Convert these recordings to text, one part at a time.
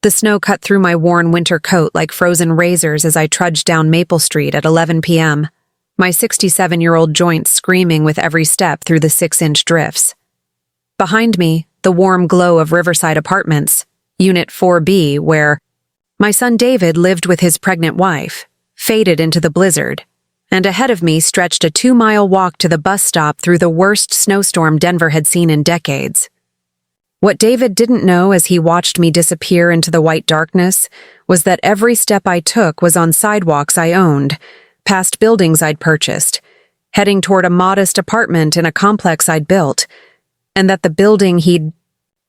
The snow cut through my worn winter coat like frozen razors as I trudged down Maple Street at 11 p.m., my 67-year-old joints screaming with every step through the 6-inch drifts. Behind me, the warm glow of Riverside Apartments, Unit 4B, where my son David lived with his pregnant wife, faded into the blizzard, and ahead of me stretched a 2-mile walk to the bus stop through the worst snowstorm Denver had seen in decades. What David didn't know as he watched me disappear into the white darkness was that every step I took was on sidewalks I owned, past buildings I'd purchased, heading toward a modest apartment in a complex I'd built, and that the building he'd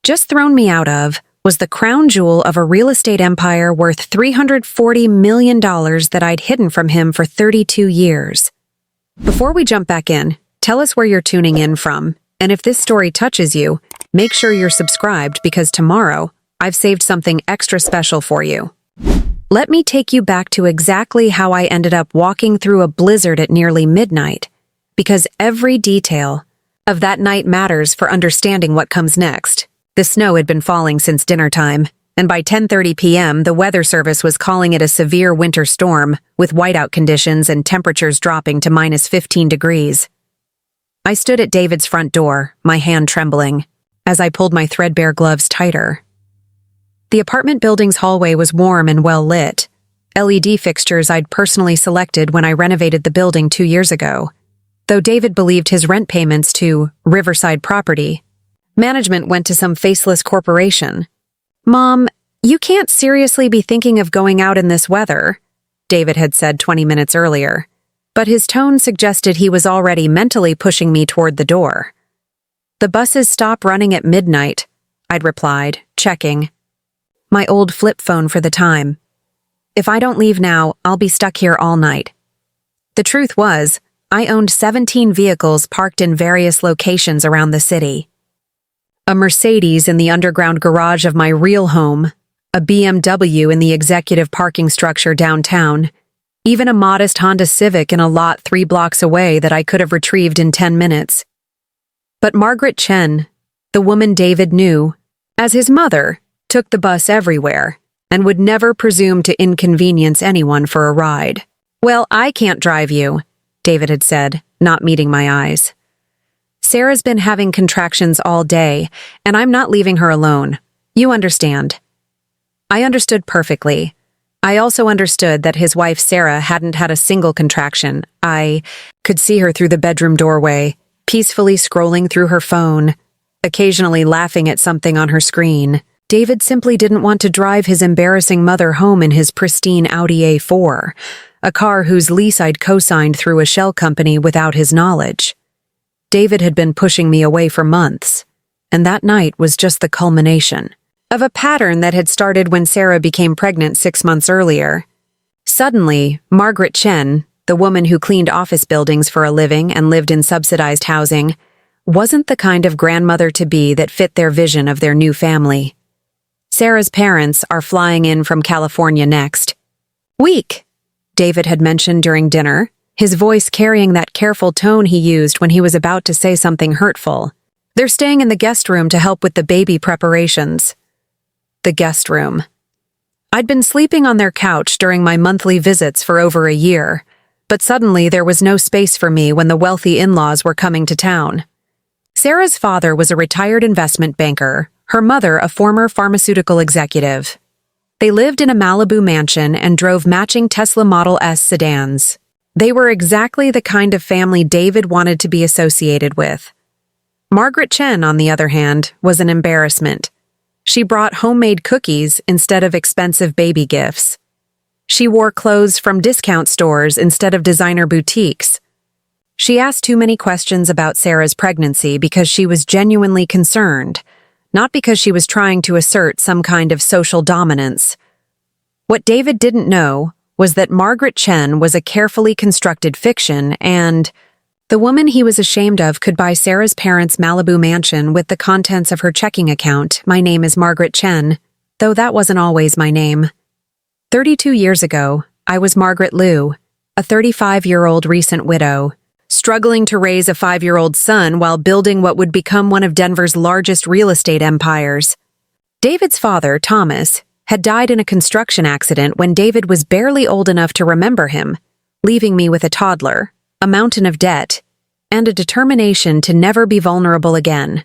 just thrown me out of was the crown jewel of a real estate empire worth $340 million that I'd hidden from him for 32 years. Before we jump back in, tell us where you're tuning in from, and if this story touches you, make sure you're subscribed because tomorrow, I've saved something extra special for you. Let me take you back to exactly how I ended up walking through a blizzard at nearly midnight, because every detail of that night matters for understanding what comes next. The snow had been falling since dinnertime, and by 10:30 p.m., the weather service was calling it a severe winter storm, with whiteout conditions and temperatures dropping to minus 15 degrees. I stood at David's front door, my hand trembling, as I pulled my threadbare gloves tighter. The apartment building's hallway was warm and well lit, LED fixtures I'd personally selected when I renovated the building 2 years ago, though David believed his rent payments to Riverside Property Management went to some faceless corporation. "Mom, you can't seriously be thinking of going out in this weather," David had said 20 minutes earlier, but his tone suggested he was already mentally pushing me toward the door. "The buses stop running at midnight," I'd replied, checking my old flip phone for the time. "If I don't leave now, I'll be stuck here all night." The truth was, I owned 17 vehicles parked in various locations around the city. A Mercedes in the underground garage of my real home, a BMW in the executive parking structure downtown, even a modest Honda Civic in a lot 3 blocks away that I could have retrieved in 10 minutes. But Margaret Chen, the woman David knew, as his mother, took the bus everywhere and would never presume to inconvenience anyone for a ride. "Well, I can't drive you," David had said, not meeting my eyes. "Sarah's been having contractions all day, and I'm not leaving her alone. You understand." I understood perfectly. I also understood that his wife Sarah hadn't had a single contraction. I could see her through the bedroom doorway, peacefully scrolling through her phone, occasionally laughing at something on her screen. David simply didn't want to drive his embarrassing mother home in his pristine Audi A4, a car whose lease I'd co-signed through a shell company without his knowledge. David had been pushing me away for months, and that night was just the culmination of a pattern that had started when Sarah became pregnant 6 months earlier. Suddenly, Margaret Chen, the woman who cleaned office buildings for a living and lived in subsidized housing, wasn't the kind of grandmother-to-be that fit their vision of their new family. Sarah's parents are flying in from California next week, David had mentioned during dinner, his voice carrying that careful tone he used when he was about to say something hurtful. "They're staying in the guest room to help with the baby preparations." The guest room. I'd been sleeping on their couch during my monthly visits for over a year, but suddenly there was no space for me when the wealthy in-laws were coming to town. Sarah's father was a retired investment banker, her mother a former pharmaceutical executive. They lived in a Malibu mansion and drove matching Tesla Model S sedans. They were exactly the kind of family David wanted to be associated with. Margaret Chen, on the other hand, was an embarrassment. She brought homemade cookies instead of expensive baby gifts. She wore clothes from discount stores instead of designer boutiques. She asked too many questions about Sarah's pregnancy because she was genuinely concerned, not because she was trying to assert some kind of social dominance. What David didn't know was that Margaret Chen was a carefully constructed fiction and the woman he was ashamed of could buy Sarah's parents' Malibu mansion with the contents of her checking account. "My name is Margaret Chen," though that wasn't always my name. 32 years ago, I was Margaret Liu, a 35-year-old recent widow, struggling to raise a 5-year-old son while building what would become one of Denver's largest real estate empires. David's father, Thomas, had died in a construction accident when David was barely old enough to remember him, leaving me with a toddler, a mountain of debt, and a determination to never be vulnerable again.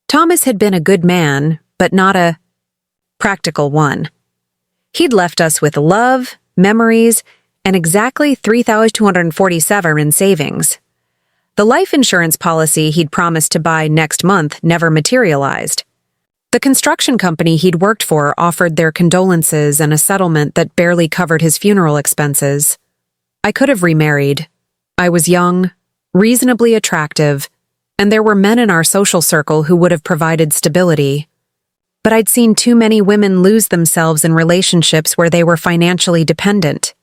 Thomas had been a good man, but not a practical one. He'd left us with love, memories, and exactly $3,247 in savings. The life insurance policy he'd promised to buy next month never materialized. The construction company he'd worked for offered their condolences and a settlement that barely covered his funeral expenses. I could have remarried. I was young, reasonably attractive, and there were men in our social circle who would have provided stability. But I'd seen too many women lose themselves in relationships where they were financially dependent,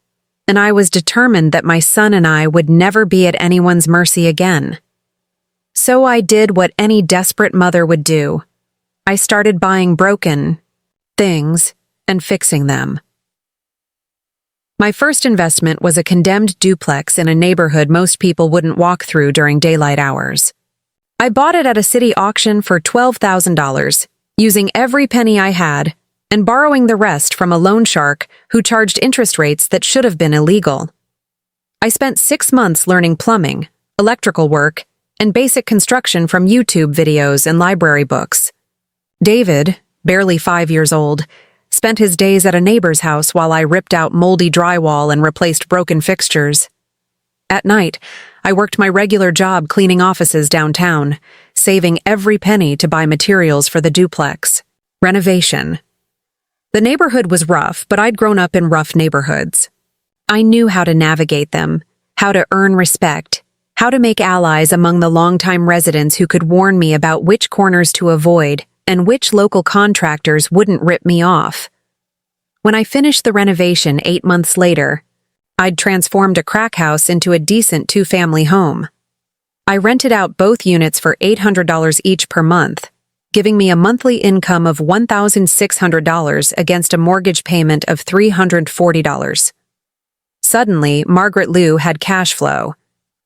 and I was determined that my son and I would never be at anyone's mercy again. So I did what any desperate mother would do. I started buying broken things and fixing them. My first investment was a condemned duplex in a neighborhood most people wouldn't walk through during daylight hours. I bought it at a city auction for $12,000, using every penny I had and borrowing the rest from a loan shark who charged interest rates that should have been illegal. I spent 6 months learning plumbing, electrical work, and basic construction from YouTube videos and library books. David, barely 5 years old, spent his days at a neighbor's house while I ripped out moldy drywall and replaced broken fixtures. At night, I worked my regular job cleaning offices downtown, saving every penny to buy materials for the duplex. Renovation. The neighborhood was rough, but I'd grown up in rough neighborhoods. I knew how to navigate them, how to earn respect, how to make allies among the longtime residents who could warn me about which corners to avoid and which local contractors wouldn't rip me off. When I finished the renovation 8 months later, I'd transformed a crack house into a decent 2-family home. I rented out both units for $800 each per month, giving me a monthly income of $1,600 against a mortgage payment of $340. Suddenly, Margaret Liu had cash flow.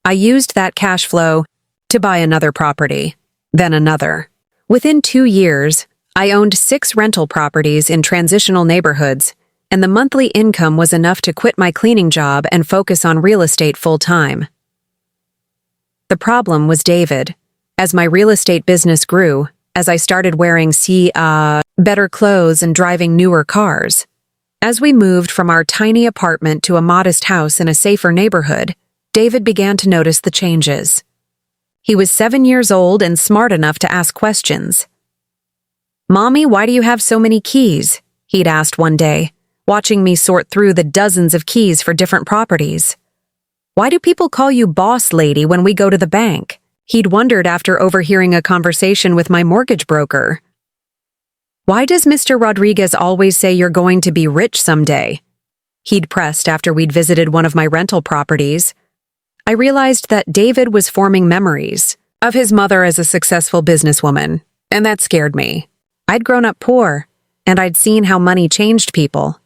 I used that cash flow to buy another property, then another. Within 2 years, I owned 6 rental properties in transitional neighborhoods, and the monthly income was enough to quit my cleaning job and focus on real estate full-time. The problem was David. As my real estate business grew, as I started wearing better clothes and driving newer cars. As we moved from our tiny apartment to a modest house in a safer neighborhood, David began to notice the changes. He was 7 years old and smart enough to ask questions. "Mommy, why do you have so many keys?" he'd asked one day, watching me sort through the dozens of keys for different properties. "Why do people call you boss lady when we go to the bank?" He'd wondered after overhearing a conversation with my mortgage broker. "Why does Mr. Rodriguez always say you're going to be rich someday?" He'd pressed after we'd visited one of my rental properties. I realized that David was forming memories of his mother as a successful businesswoman, and that scared me. I'd grown up poor, and I'd seen how money changed people.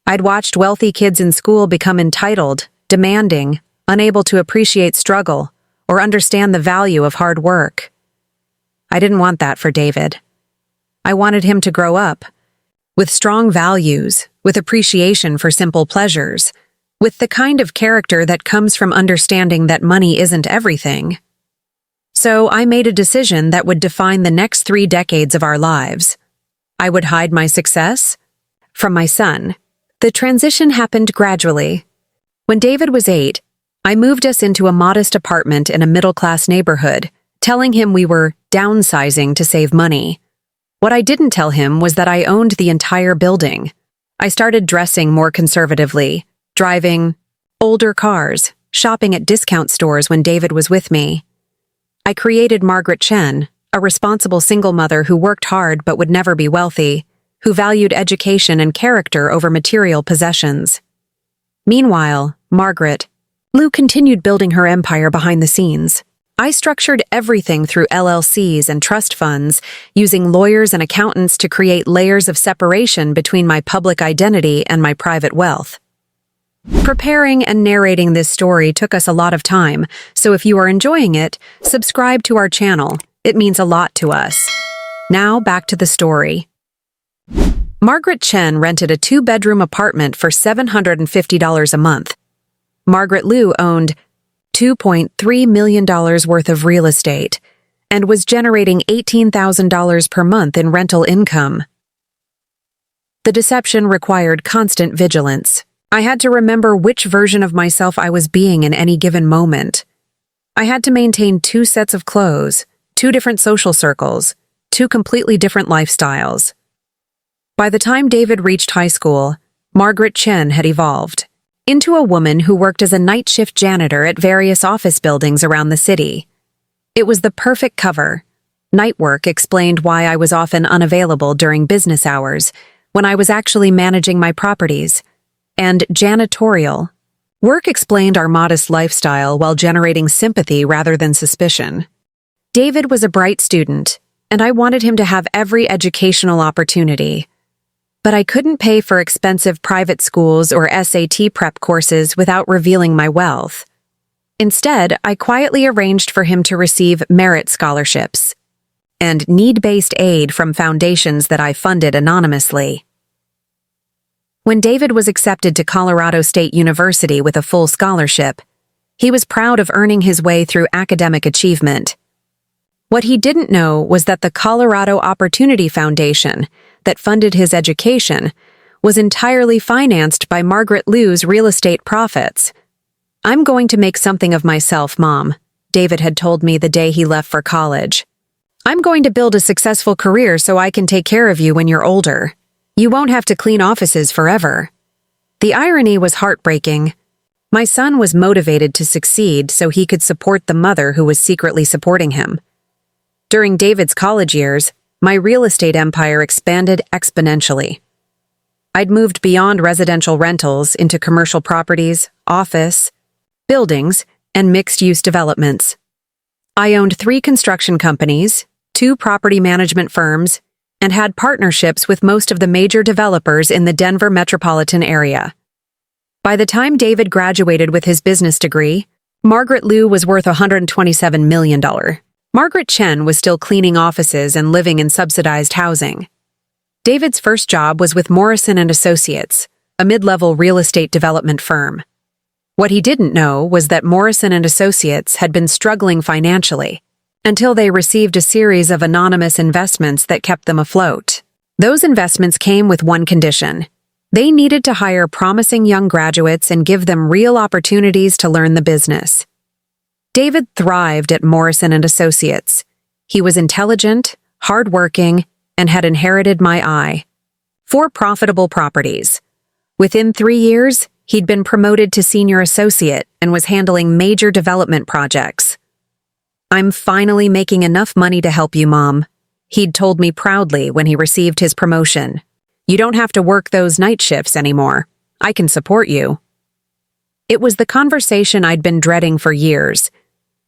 I'd watched wealthy kids in school become entitled, demanding, unable to appreciate struggle, or understand the value of hard work. I didn't want that for David. I wanted him to grow up with strong values, with appreciation for simple pleasures, with the kind of character that comes from understanding that money isn't everything. So I made a decision that would define the next 3 decades of our lives. I would hide my success from my son. The transition happened gradually. When David was 8, I moved us into a modest apartment in a middle-class neighborhood, telling him we were downsizing to save money. What I didn't tell him was that I owned the entire building. I started dressing more conservatively, driving older cars, shopping at discount stores when David was with me. I created Margaret Chen, a responsible single mother who worked hard but would never be wealthy, who valued education and character over material possessions. Meanwhile, Margaret Liu continued building her empire behind the scenes. I structured everything through LLCs and trust funds, using lawyers and accountants to create layers of separation between my public identity and my private wealth. Preparing and narrating this story took us a lot of time, so if you are enjoying it, subscribe to our channel. It means a lot to us. Now back to the story. Margaret Chen rented a two-bedroom apartment for $750 a month. Margaret Liu owned $2.3 million worth of real estate and was generating $18,000 per month in rental income. The deception required constant vigilance. I had to remember which version of myself I was being in any given moment. I had to maintain two sets of clothes, two different social circles, two completely different lifestyles. By the time David reached high school, Margaret Chen had evolved into a woman who worked as a night shift janitor at various office buildings around the city. It was the perfect cover. Night work explained why I was often unavailable during business hours, when I was actually managing my properties, and janitorial work explained our modest lifestyle while generating sympathy rather than suspicion. David was a bright student, and I wanted him to have every educational opportunity. But I couldn't pay for expensive private schools or SAT prep courses without revealing my wealth. Instead, I quietly arranged for him to receive merit scholarships and need-based aid from foundations that I funded anonymously. When David was accepted to Colorado State University with a full scholarship, he was proud of earning his way through academic achievement. What he didn't know was that the Colorado Opportunity Foundation that funded his education was entirely financed by Margaret Liu's real estate profits. "I'm going to make something of myself, Mom," David had told me the day he left for college. "I'm going to build a successful career so I can take care of you when you're older. You won't have to clean offices forever." The irony was heartbreaking. My son was motivated to succeed so he could support the mother who was secretly supporting him. During David's college years, my real estate empire expanded exponentially. I'd moved beyond residential rentals into commercial properties, office, buildings, and mixed-use developments. I owned 3 construction companies, 2 property management firms, and had partnerships with most of the major developers in the Denver metropolitan area. By the time David graduated with his business degree, Margaret Liu was worth $127 million. Margaret Chen was still cleaning offices and living in subsidized housing. David's first job was with Morrison & Associates, a mid-level real estate development firm. What he didn't know was that Morrison & Associates had been struggling financially until they received a series of anonymous investments that kept them afloat. Those investments came with one condition. They needed to hire promising young graduates and give them real opportunities to learn the business. David thrived at Morrison & Associates. He was intelligent, hardworking, and had inherited my eye. 4 profitable properties. Within 3 years, he'd been promoted to senior associate and was handling major development projects. "I'm finally making enough money to help you, Mom," he'd told me proudly when he received his promotion. "You don't have to work those night shifts anymore. I can support you." It was the conversation I'd been dreading for years.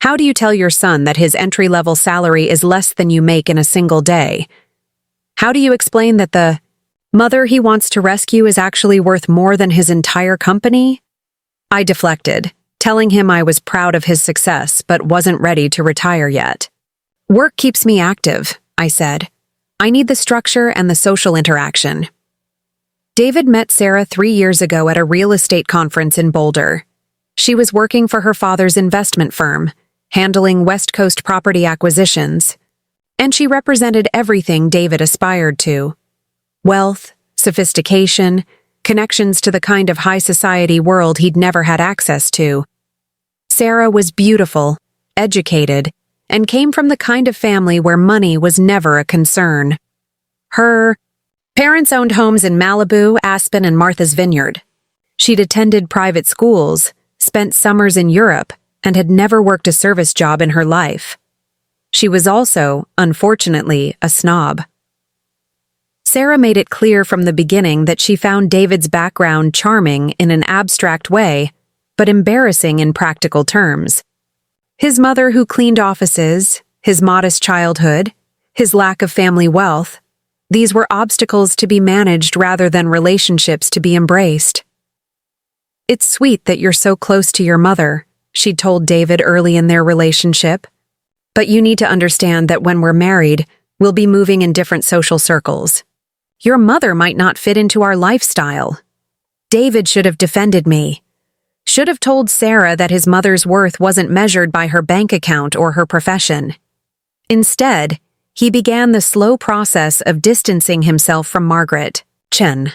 How do you tell your son that his entry-level salary is less than you make in a single day? How do you explain that the mother he wants to rescue is actually worth more than his entire company? I deflected, telling him I was proud of his success but wasn't ready to retire yet. "Work keeps me active," I said. "I need the structure and the social interaction." David met Sarah 3 years ago at a real estate conference in Boulder. She was working for her father's investment firm, handling West Coast property acquisitions, and she represented everything David aspired to: wealth, sophistication, connections to the kind of high society world he'd never had access to. Sarah was beautiful, educated, and came from the kind of family where money was never a concern. Her parents owned homes in Malibu, Aspen, and Martha's Vineyard. She'd attended private schools, spent summers in Europe, and had never worked a service job in her life. She was also, unfortunately, a snob. Sarah made it clear from the beginning that she found David's background charming in an abstract way, but embarrassing in practical terms. His mother who cleaned offices, his modest childhood, his lack of family wealth, these were obstacles to be managed rather than relationships to be embraced. "It's sweet that you're so close to your mother," she'd told David early in their relationship. "But you need to understand that when we're married, we'll be moving in different social circles. Your mother might not fit into our lifestyle. David should have defended me. Should have told Sarah that his mother's worth wasn't measured by her bank account or her profession. Instead, he began the slow process of distancing himself from Margaret Chen.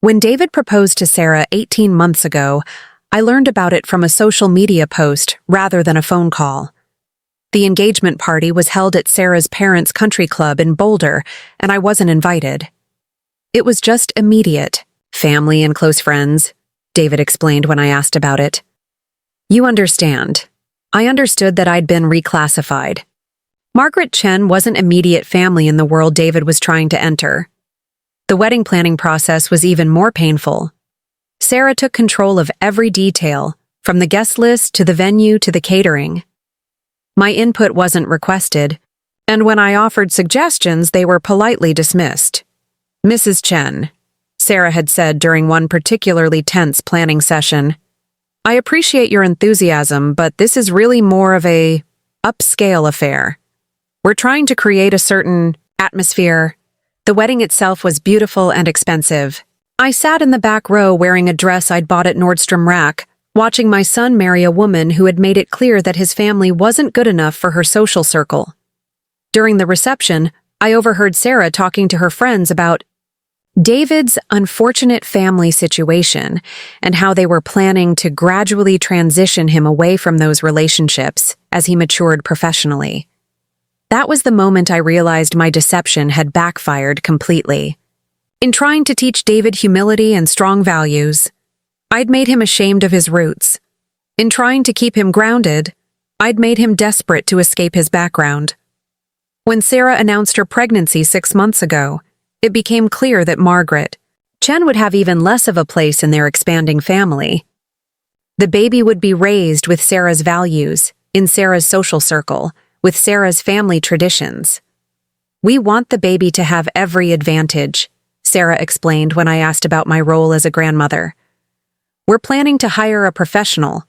When David proposed to Sarah 18 months ago, I learned about it from a social media post rather than a phone call. The engagement party was held at Sarah's parents' country club in Boulder, and I wasn't invited. It was just immediate, family and close friends, David explained when I asked about it. You understand. I understood that I'd been reclassified. Margaret Chen wasn't immediate family in the world David was trying to enter. The wedding planning process was even more painful. Sarah took control of every detail, from the guest list to the venue to the catering. My input wasn't requested, and when I offered suggestions, they were politely dismissed. Mrs. Chen, Sarah had said during one particularly tense planning session, I appreciate your enthusiasm, but this is really more of a upscale affair. We're trying to create a certain atmosphere. The wedding itself was beautiful and expensive. I sat in the back row wearing a dress I'd bought at Nordstrom Rack, watching my son marry a woman who had made it clear that his family wasn't good enough for her social circle. During the reception, I overheard Sarah talking to her friends about David's unfortunate family situation and how they were planning to gradually transition him away from those relationships as he matured professionally. That was the moment I realized my deception had backfired completely. In trying to teach David humility and strong values, I'd made him ashamed of his roots. In trying to keep him grounded, I'd made him desperate to escape his background. When Sarah announced her pregnancy 6 months ago, it became clear that Margaret Chen would have even less of a place in their expanding family. The baby would be raised with Sarah's values, in Sarah's social circle, with Sarah's family traditions. We want the baby to have every advantage, Sarah explained when I asked about my role as a grandmother. We're planning to hire a professional.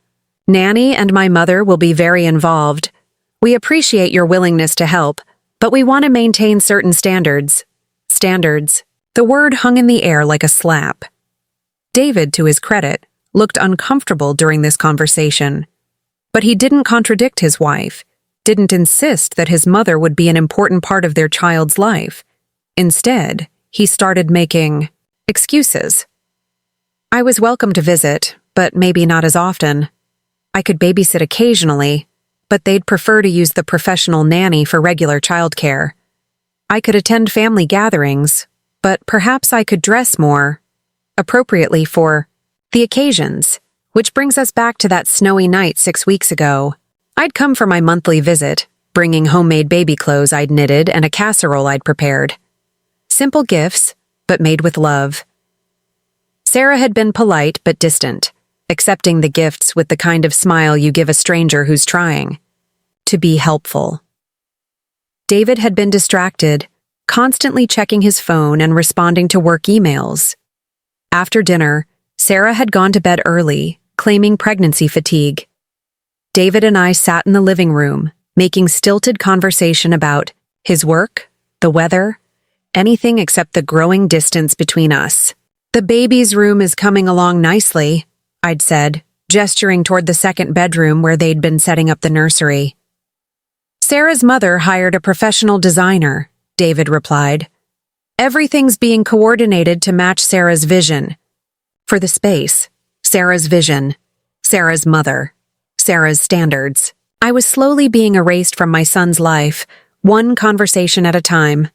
Nanny and my mother will be very involved. We appreciate your willingness to help, but we want to maintain certain standards. Standards. The word hung in the air like a slap. David, to his credit, looked uncomfortable during this conversation. But he didn't contradict his wife, didn't insist that his mother would be an important part of their child's life. Instead, he started making excuses. I was welcome to visit, but maybe not as often. I could babysit occasionally, but they'd prefer to use the professional nanny for regular childcare. I could attend family gatherings, but perhaps I could dress more appropriately for the occasions, which brings us back to that snowy night 6 weeks ago. I'd come for my monthly visit, bringing homemade baby clothes I'd knitted and a casserole I'd prepared. Simple gifts, but made with love. Sarah had been polite but distant, accepting the gifts with the kind of smile you give a stranger who's trying to be helpful. David had been distracted, constantly checking his phone and responding to work emails. After dinner, Sarah had gone to bed early, claiming pregnancy fatigue. David and I sat in the living room, making stilted conversation about his work, the weather, anything except the growing distance between us. The baby's room is coming along nicely, I'd said, gesturing toward the second bedroom where they'd been setting up the nursery. Sarah's mother hired a professional designer, David replied. Everything's being coordinated to match Sarah's vision. For the space, Sarah's vision, Sarah's mother, Sarah's standards. I was slowly being erased from my son's life, one conversation at a time.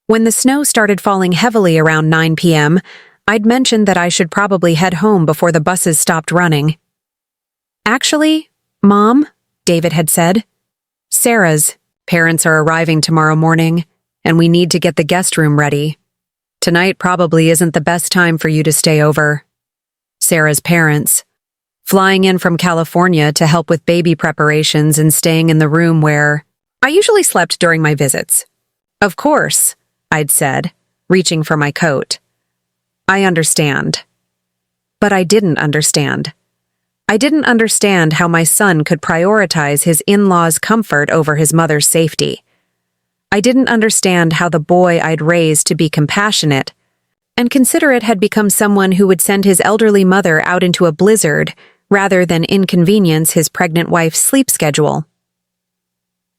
When the snow started falling heavily around 9 p.m., I'd mentioned that I should probably head home before the buses stopped running. Actually, Mom, David had said, Sarah's parents are arriving tomorrow morning, and we need to get the guest room ready. Tonight probably isn't the best time for you to stay over. Sarah's parents, flying in from California to help with baby preparations and staying in the room where I usually slept during my visits. Of course, I'd said, reaching for my coat. I understand. But I didn't understand. I didn't understand how my son could prioritize his in-laws' comfort over his mother's safety. I didn't understand how the boy I'd raised to be compassionate and considerate had become someone who would send his elderly mother out into a blizzard rather than inconvenience his pregnant wife's sleep schedule.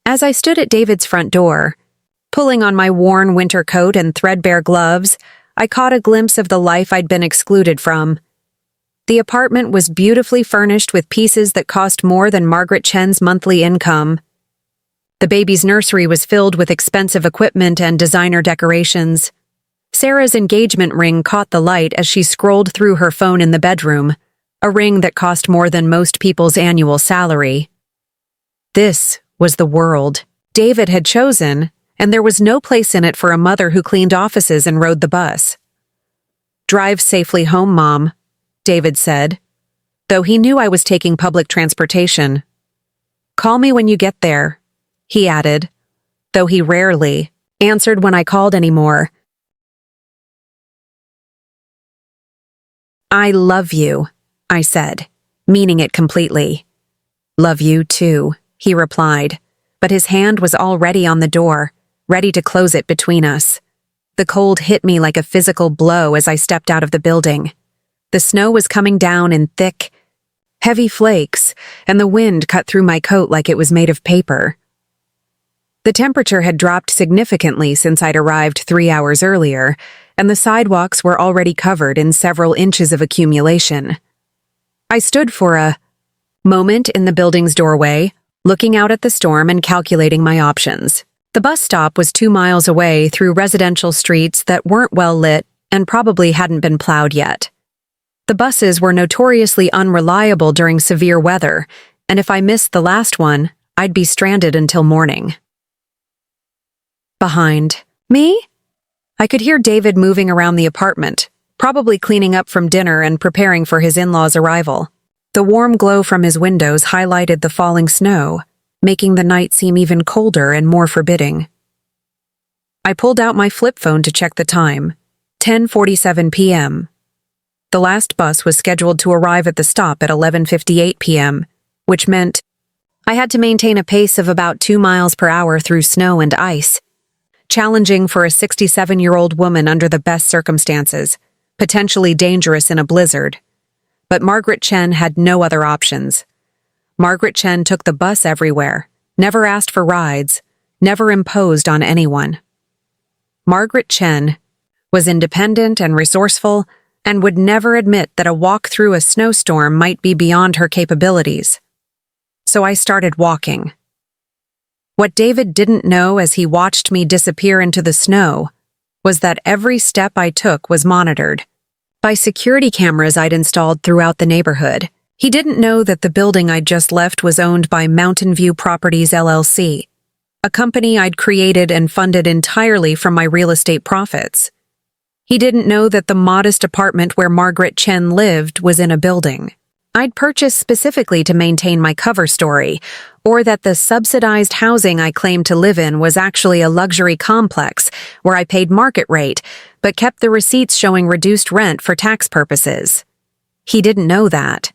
As I stood at David's front door, pulling on my worn winter coat and threadbare gloves, I caught a glimpse of the life I'd been excluded from. The apartment was beautifully furnished with pieces that cost more than Margaret Chen's monthly income. The baby's nursery was filled with expensive equipment and designer decorations. Sarah's engagement ring caught the light as she scrolled through her phone in the bedroom, a ring that cost more than most people's annual salary. This was the world David had chosen, and there was no place in it for a mother who cleaned offices and rode the bus. "Drive safely home, Mom," David said, though he knew I was taking public transportation. "Call me when you get there," he added, though he rarely answered when I called anymore. "I love you," I said, meaning it completely. "Love you too," he replied, but his hand was already on the door, ready to close it between us. The cold hit me like a physical blow as I stepped out of the building. The snow was coming down in thick, heavy flakes, and the wind cut through my coat like it was made of paper. The temperature had dropped significantly since I'd arrived 3 hours earlier, and the sidewalks were already covered in several inches of accumulation. I stood for a moment in the building's doorway, looking out at the storm and calculating my options. The bus stop was 2 miles away through residential streets that weren't well lit and probably hadn't been plowed yet. The buses were notoriously unreliable during severe weather, and if I missed the last one, I'd be stranded until morning. Behind me, I could hear David moving around the apartment, probably cleaning up from dinner and preparing for his in-laws' arrival. The warm glow from his windows highlighted the falling snow, making the night seem even colder and more forbidding. I pulled out my flip phone to check the time, 10:47 p.m. The last bus was scheduled to arrive at the stop at 11:58 p.m., which meant I had to maintain a pace of about 2 miles per hour through snow and ice, challenging for a 67-year-old woman under the best circumstances, potentially dangerous in a blizzard. But Margaret Chen had no other options. Margaret Chen took the bus everywhere, never asked for rides, never imposed on anyone. Margaret Chen was independent and resourceful and would never admit that a walk through a snowstorm might be beyond her capabilities. So I started walking. What David didn't know as he watched me disappear into the snow was that every step I took was monitored by security cameras I'd installed throughout the neighborhood. He didn't know that the building I'd just left was owned by Mountain View Properties LLC, a company I'd created and funded entirely from my real estate profits. He didn't know that the modest apartment where Margaret Chen lived was in a building I'd purchased specifically to maintain my cover story, or that the subsidized housing I claimed to live in was actually a luxury complex where I paid market rate, but kept the receipts showing reduced rent for tax purposes. He didn't know that.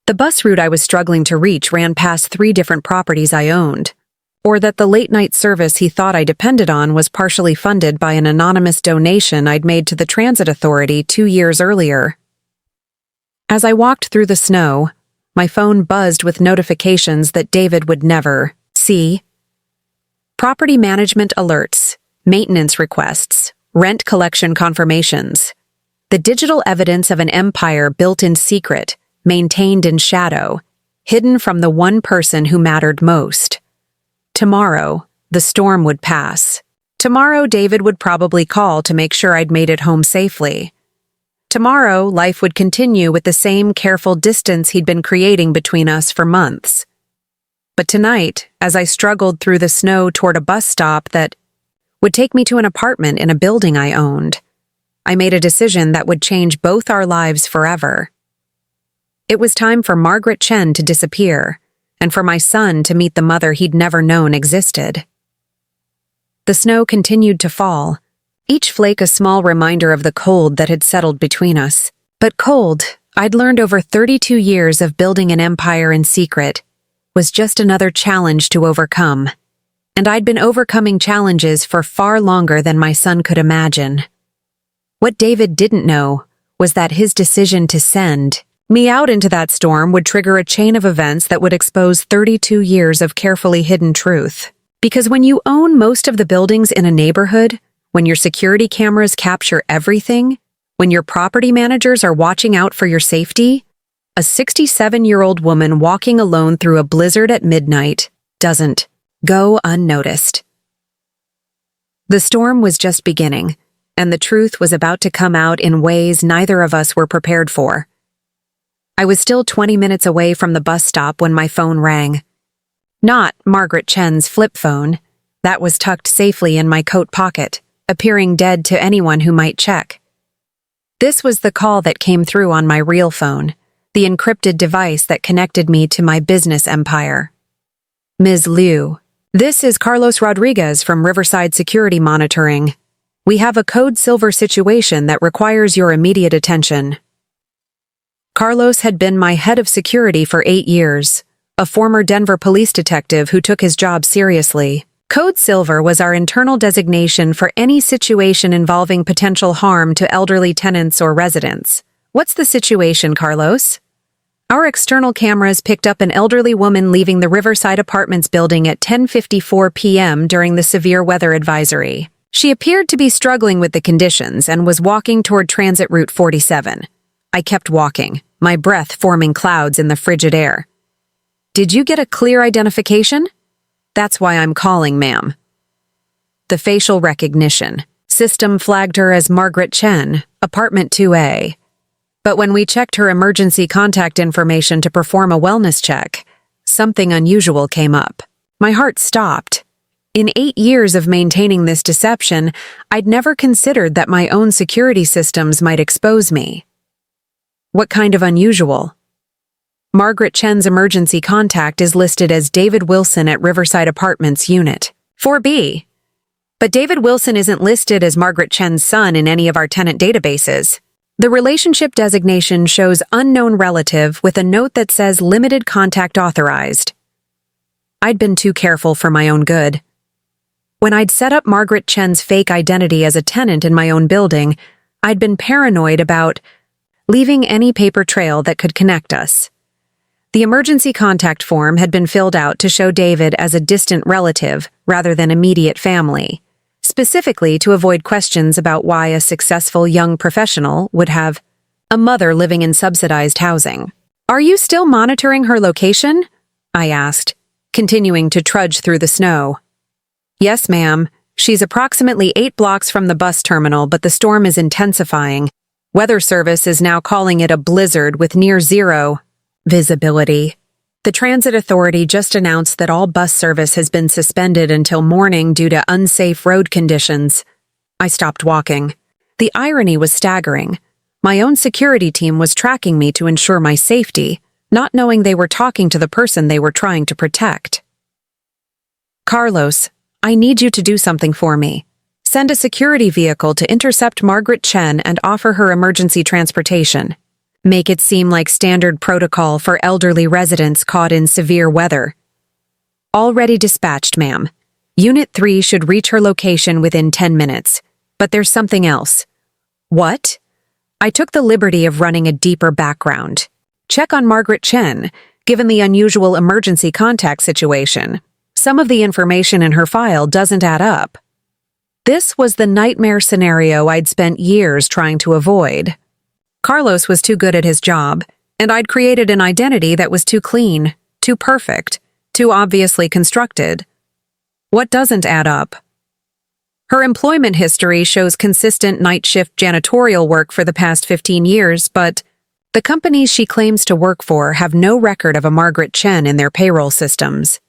The bus route I was struggling to reach ran past 3 different properties I owned, or that the late-night service he thought I depended on was partially funded by an anonymous donation I'd made to the Transit Authority 2 years earlier. As I walked through the snow, my phone buzzed with notifications that David would never see. Property management alerts, maintenance requests, rent collection confirmations. The digital evidence of an empire built in secret, maintained in shadow, hidden from the one person who mattered most. Tomorrow, the storm would pass. Tomorrow, David would probably call to make sure I'd made it home safely. Tomorrow, life would continue with the same careful distance he'd been creating between us for months. But tonight, as I struggled through the snow toward a bus stop that would take me to an apartment in a building I owned, I made a decision that would change both our lives forever. It was time for Margaret Chen to disappear, and for my son to meet the mother he'd never known existed. The snow continued to fall, each flake a small reminder of the cold that had settled between us. But cold, I'd learned over 32 years of building an empire in secret, was just another challenge to overcome. and I'd been overcoming challenges for far longer than my son could imagine. What David didn't know was that his decision to send me out into that storm would trigger a chain of events that would expose 32 years of carefully hidden truth. Because when you own most of the buildings in a neighborhood, when your security cameras capture everything, when your property managers are watching out for your safety, a 67-year-old woman walking alone through a blizzard at midnight doesn't go unnoticed. The storm was just beginning, and the truth was about to come out in ways neither of us were prepared for. I was still 20 minutes away from the bus stop when my phone rang. Not Margaret Chen's flip phone. That was tucked safely in my coat pocket, appearing dead to anyone who might check. This was the call that came through on my real phone, the encrypted device that connected me to my business empire. Ms. Liu, this is Carlos Rodriguez from Riverside Security Monitoring. We have a code silver situation that requires your immediate attention. Carlos had been my head of security for 8 years, a former Denver police detective who took his job seriously. Code Silver was our internal designation for any situation involving potential harm to elderly tenants or residents. What's the situation, Carlos? Our external cameras picked up an elderly woman leaving the Riverside Apartments building at 10:54 p.m. during the severe weather advisory. She appeared to be struggling with the conditions and was walking toward Transit Route 47. I kept walking, my breath forming clouds in the frigid air. Did you get a clear identification? That's why I'm calling, ma'am. The facial recognition system flagged her as Margaret Chen, apartment 2A. But when we checked her emergency contact information to perform a wellness check, something unusual came up. My heart stopped. In 8 years of maintaining this deception, I'd never considered that my own security systems might expose me. What kind of unusual? Margaret Chen's emergency contact is listed as David Wilson at Riverside Apartments Unit 4B. But David Wilson isn't listed as Margaret Chen's son in any of our tenant databases. The relationship designation shows unknown relative with a note that says limited contact authorized. I'd been too careful for my own good. When I'd set up Margaret Chen's fake identity as a tenant in my own building, I'd been paranoid about leaving any paper trail that could connect us. The emergency contact form had been filled out to show David as a distant relative rather than immediate family, specifically to avoid questions about why a successful young professional would have a mother living in subsidized housing. Are you still monitoring her location? I asked, continuing to trudge through the snow. Yes, ma'am. She's approximately 8 blocks from the bus terminal, but the storm is intensifying. Weather Service is now calling it a blizzard with near zero visibility. The Transit Authority just announced that all bus service has been suspended until morning due to unsafe road conditions. I stopped walking. The irony was staggering. My own security team was tracking me to ensure my safety, not knowing they were talking to the person they were trying to protect. Carlos, I need you to do something for me. Send a security vehicle to intercept Margaret Chen and offer her emergency transportation. Make it seem like standard protocol for elderly residents caught in severe weather. Already dispatched, ma'am. Unit 3 should reach her location within 10 minutes. But there's something else. What? I took the liberty of running a deeper background. Check on Margaret Chen, given the unusual emergency contact situation. Some of the information in her file doesn't add up. This was the nightmare scenario I'd spent years trying to avoid. Carlos was too good at his job, and I'd created an identity that was too clean, too perfect, too obviously constructed. What doesn't add up? Her employment history shows consistent night shift janitorial work for the past 15 years, but the companies she claims to work for have no record of a Margaret Chen in their payroll systems.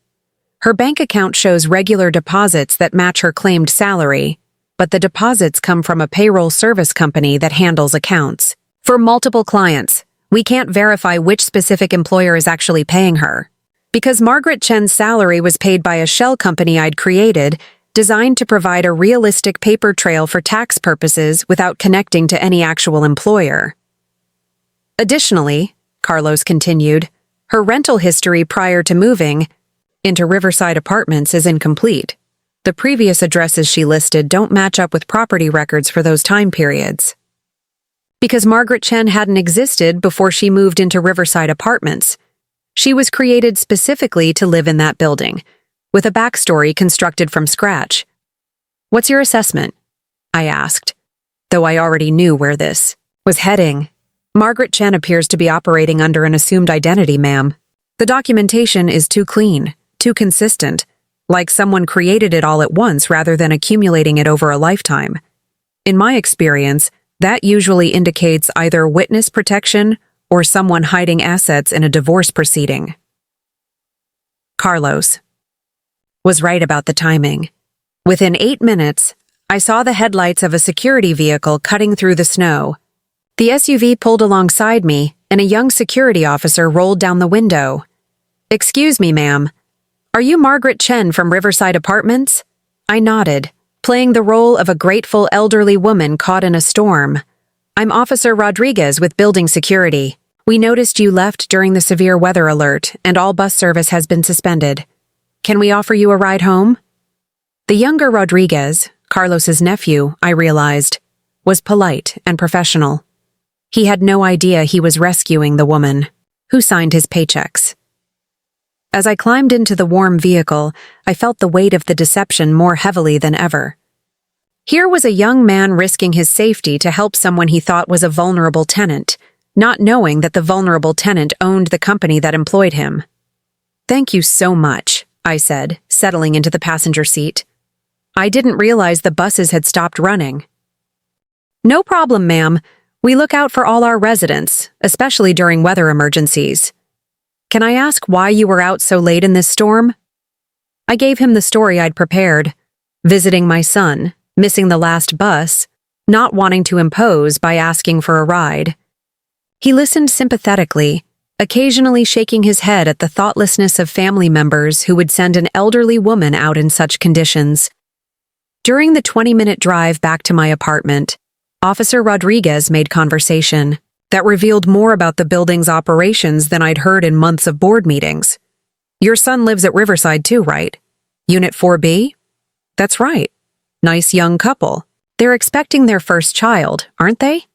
Her bank account shows regular deposits that match her claimed salary, but the deposits come from a payroll service company that handles accounts. For multiple clients, we can't verify which specific employer is actually paying her. Because Margaret Chen's salary was paid by a shell company I'd created, designed to provide a realistic paper trail for tax purposes without connecting to any actual employer. Additionally, Carlos continued, her rental history prior to moving into Riverside Apartments is incomplete. The previous addresses she listed don't match up with property records for those time periods. Because Margaret Chen hadn't existed before she moved into Riverside Apartments. She was created specifically to live in that building, with a backstory constructed from scratch. "What's your assessment?" I asked, though I already knew where this was heading. "Margaret Chen appears to be operating under an assumed identity, ma'am. The documentation is too clean, too consistent, like someone created it all at once rather than accumulating it over a lifetime. In my experience, that usually indicates either witness protection or someone hiding assets in a divorce proceeding." Carlos was right about the timing. Within 8 minutes, I saw the headlights of a security vehicle cutting through the snow. The SUV pulled alongside me, and a young security officer rolled down the window. "Excuse me, ma'am. Are you Margaret Chen from Riverside Apartments?" I nodded, playing the role of a grateful elderly woman caught in a storm. "I'm Officer Rodriguez with Building Security. We noticed you left during the severe weather alert, and all bus service has been suspended. Can we offer you a ride home?" The younger Rodriguez, Carlos's nephew, I realized, was polite and professional. He had no idea he was rescuing the woman, who signed his paychecks. As I climbed into the warm vehicle, I felt the weight of the deception more heavily than ever. Here was a young man risking his safety to help someone he thought was a vulnerable tenant, not knowing that the vulnerable tenant owned the company that employed him. "Thank you so much," I said, settling into the passenger seat. "I didn't realize the buses had stopped running." "No problem, ma'am. We look out for all our residents, especially during weather emergencies. Can I ask why you were out so late in this storm?" I gave him the story I'd prepared: visiting my son, missing the last bus, not wanting to impose by asking for a ride. He listened sympathetically, occasionally shaking his head at the thoughtlessness of family members who would send an elderly woman out in such conditions. During the 20-minute drive back to my apartment, Officer Rodriguez made conversation that revealed more about the building's operations than I'd heard in months of board meetings. "Your son lives at Riverside too, right? Unit 4B? "That's right. Nice young couple. They're expecting their first child, aren't they?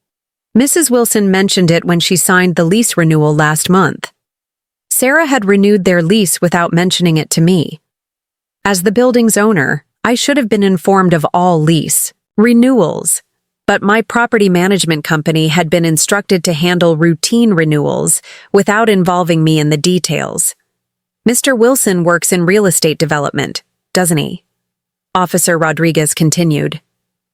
Mrs. Wilson mentioned it when she signed the lease renewal last month. Sarah had renewed their lease without mentioning it to me. As the building's owner, I should have been informed of all lease renewals, but my property management company had been instructed to handle routine renewals without involving me in the details. Mr. Wilson works in real estate development, doesn't he?" Officer Rodriguez continued.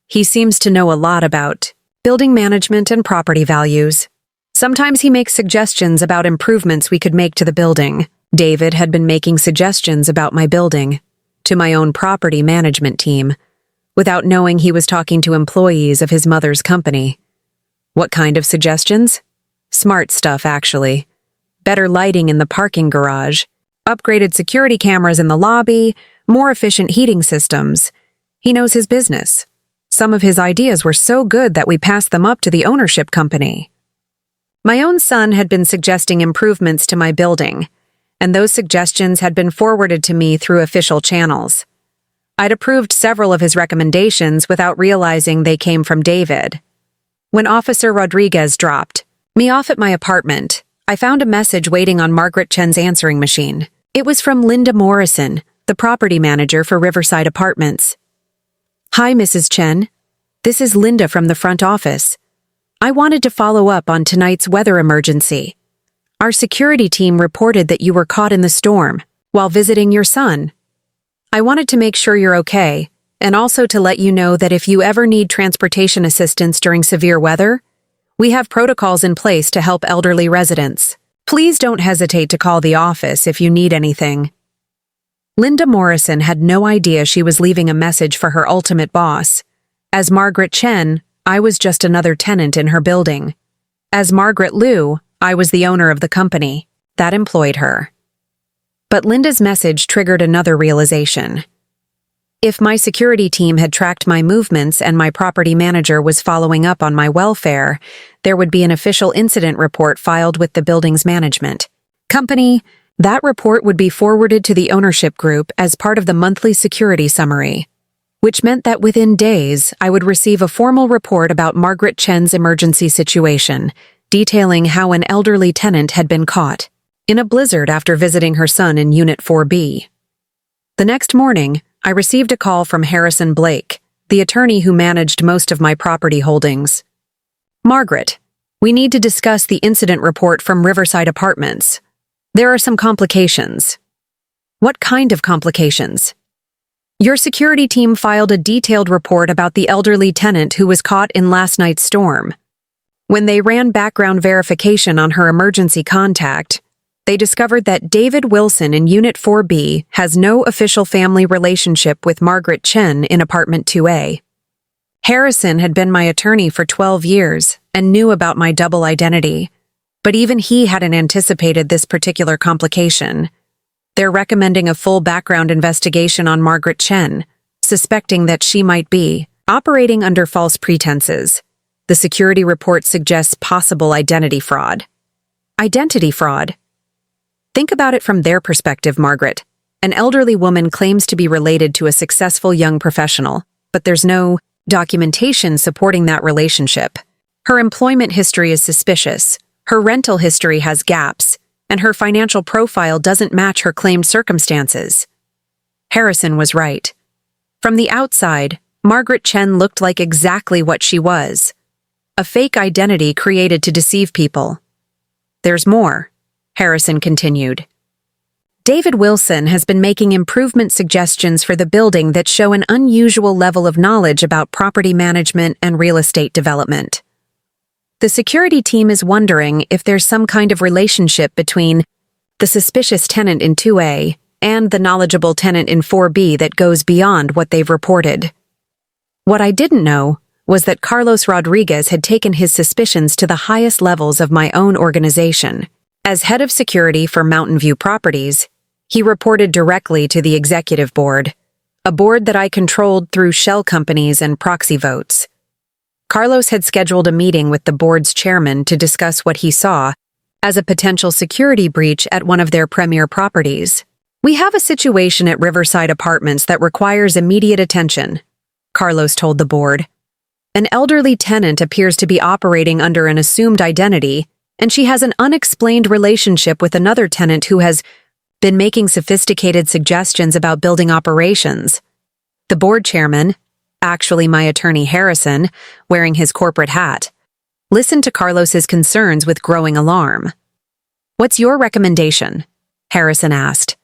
"He seems to know a lot about building management and property values. Sometimes he makes suggestions about improvements we could make to the building. David had been making suggestions about my building to my own property management team, without knowing he was talking to employees of his mother's company. What kind of suggestions? Smart stuff, actually. Better lighting in the parking garage, upgraded security cameras in the lobby, more efficient heating systems. He knows his business. Some of his ideas were so good that we passed them up to the ownership company. My own son had been suggesting improvements to my building, and those suggestions had been forwarded to me through official channels. I'd approved several of his recommendations without realizing they came from David. When Officer Rodriguez dropped me off at my apartment, I found a message waiting on Margaret Chen's answering machine. It was from Linda Morrison, the property manager for Riverside Apartments. "Hi, Mrs. Chen. This is Linda from the front office. I wanted to follow up on tonight's weather emergency. Our security team reported that you were caught in the storm while visiting your son. I wanted to make sure you're okay, and also to let you know that if you ever need transportation assistance during severe weather, we have protocols in place to help elderly residents. Please don't hesitate to call the office if you need anything." Linda Morrison had no idea she was leaving a message for her ultimate boss. As Margaret Chen, I was just another tenant in her building. As Margaret Liu, I was the owner of the company that employed her. But Linda's message triggered another realization. If my security team had tracked my movements and my property manager was following up on my welfare, there would be an official incident report filed with the building's management company That report would be forwarded to the ownership group as part of the monthly security summary, which meant that within days I would receive a formal report about Margaret Chen's emergency situation, detailing how an elderly tenant had been caught in a blizzard after visiting her son in Unit 4B. The next morning, I received a call from Harrison Blake, the attorney who managed most of my property holdings. "Margaret, we need to discuss the incident report from Riverside Apartments. There are some complications." "What kind of complications?" "Your security team filed a detailed report about the elderly tenant who was caught in last night's storm. When they ran background verification on her emergency contact, they discovered that David Wilson in Unit 4B has no official family relationship with Margaret Chen in Apartment 2A. Harrison had been my attorney for 12 years and knew about my double identity, but even he hadn't anticipated this particular complication. They're recommending a full background investigation on Margaret Chen, suspecting that she might be operating under false pretenses. The security report suggests possible identity fraud." Identity fraud? Think about it from their perspective, Margaret. An elderly woman claims to be related to a successful young professional, but there's no documentation supporting that relationship. Her employment history is suspicious, her rental history has gaps, and her financial profile doesn't match her claimed circumstances. Harrison was right. From the outside, Margaret Chen looked like exactly what she was: a fake identity created to deceive people. "There's more," Harrison continued. "David Wilson has been making improvement suggestions for the building that show an unusual level of knowledge about property management and real estate development. The security team is wondering if there's some kind of relationship between the suspicious tenant in 2A and the knowledgeable tenant in 4B that goes beyond what they've reported." What I didn't know was that Carlos Rodriguez had taken his suspicions to the highest levels of my own organization. As head of security for Mountain View Properties, he reported directly to the executive board, a board that I controlled through shell companies and proxy votes. Carlos had scheduled a meeting with the board's chairman to discuss what he saw as a potential security breach at one of their premier properties. "We have a situation at Riverside Apartments that requires immediate attention," Carlos told the board. "An elderly tenant appears to be operating under an assumed identity, and she has an unexplained relationship with another tenant who has been making sophisticated suggestions about building operations." The board chairman, actually my attorney Harrison, wearing his corporate hat, listened to Carlos's concerns with growing alarm. "What's your recommendation?" Harrison asked.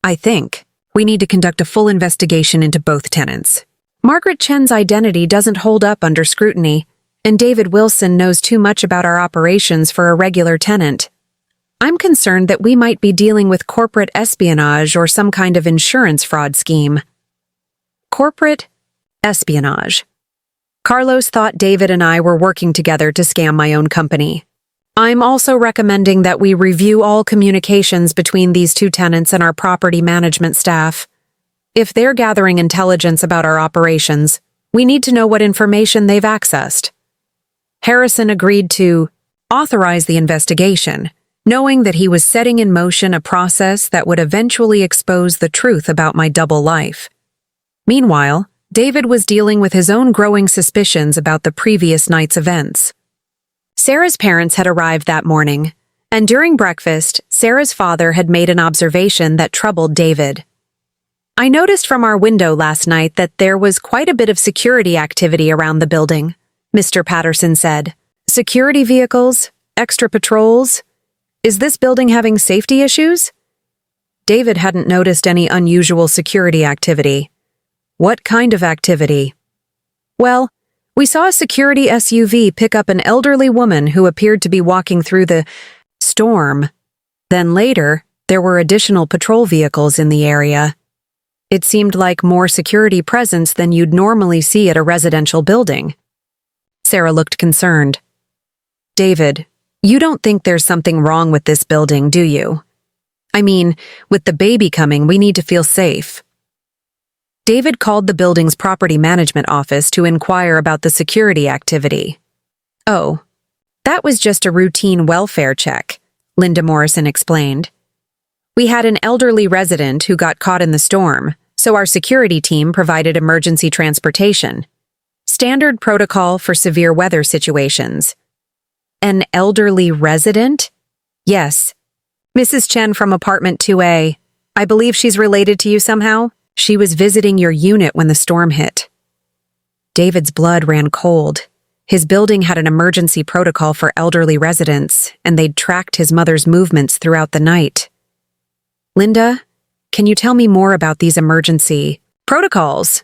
"I think we need to conduct a full investigation into both tenants. Margaret Chen's identity doesn't hold up under scrutiny, and David Wilson knows too much about our operations for a regular tenant. I'm concerned that we might be dealing with corporate espionage or some kind of insurance fraud scheme." Corporate espionage. Carlos thought David and I were working together to scam my own company. "I'm also recommending that we review all communications between these two tenants and our property management staff. If they're gathering intelligence about our operations, we need to know what information they've accessed." Harrison agreed to authorize the investigation, knowing that he was setting in motion a process that would eventually expose the truth about my double life. Meanwhile, David was dealing with his own growing suspicions about the previous night's events. Sarah's parents had arrived that morning, and during breakfast, Sarah's father had made an observation that troubled David. "I noticed from our window last night that there was quite a bit of security activity around the building," Mr. Patterson said. "Security vehicles? Extra patrols? Is this building having safety issues?" David hadn't noticed any unusual security activity. "What kind of activity?" "Well, we saw a security SUV pick up an elderly woman who appeared to be walking through the storm. Then later, there were additional patrol vehicles in the area. It seemed like more security presence than you'd normally see at a residential building." Sarah looked concerned. "David, you don't think there's something wrong with this building, do you? I mean, with the baby coming, we need to feel safe." David called the building's property management office to inquire about the security activity. "Oh, that was just a routine welfare check," Linda Morrison explained. We had an elderly resident who got caught in the storm, so our security team provided emergency transportation. Standard protocol for severe weather situations. An elderly resident? Yes. Mrs. Chen from apartment 2A. I believe she's related to you somehow. She was visiting your unit when the storm hit. David's blood ran cold. His building had an emergency protocol for elderly residents, and they'd tracked his mother's movements throughout the night. Linda, can you tell me more about these emergency protocols?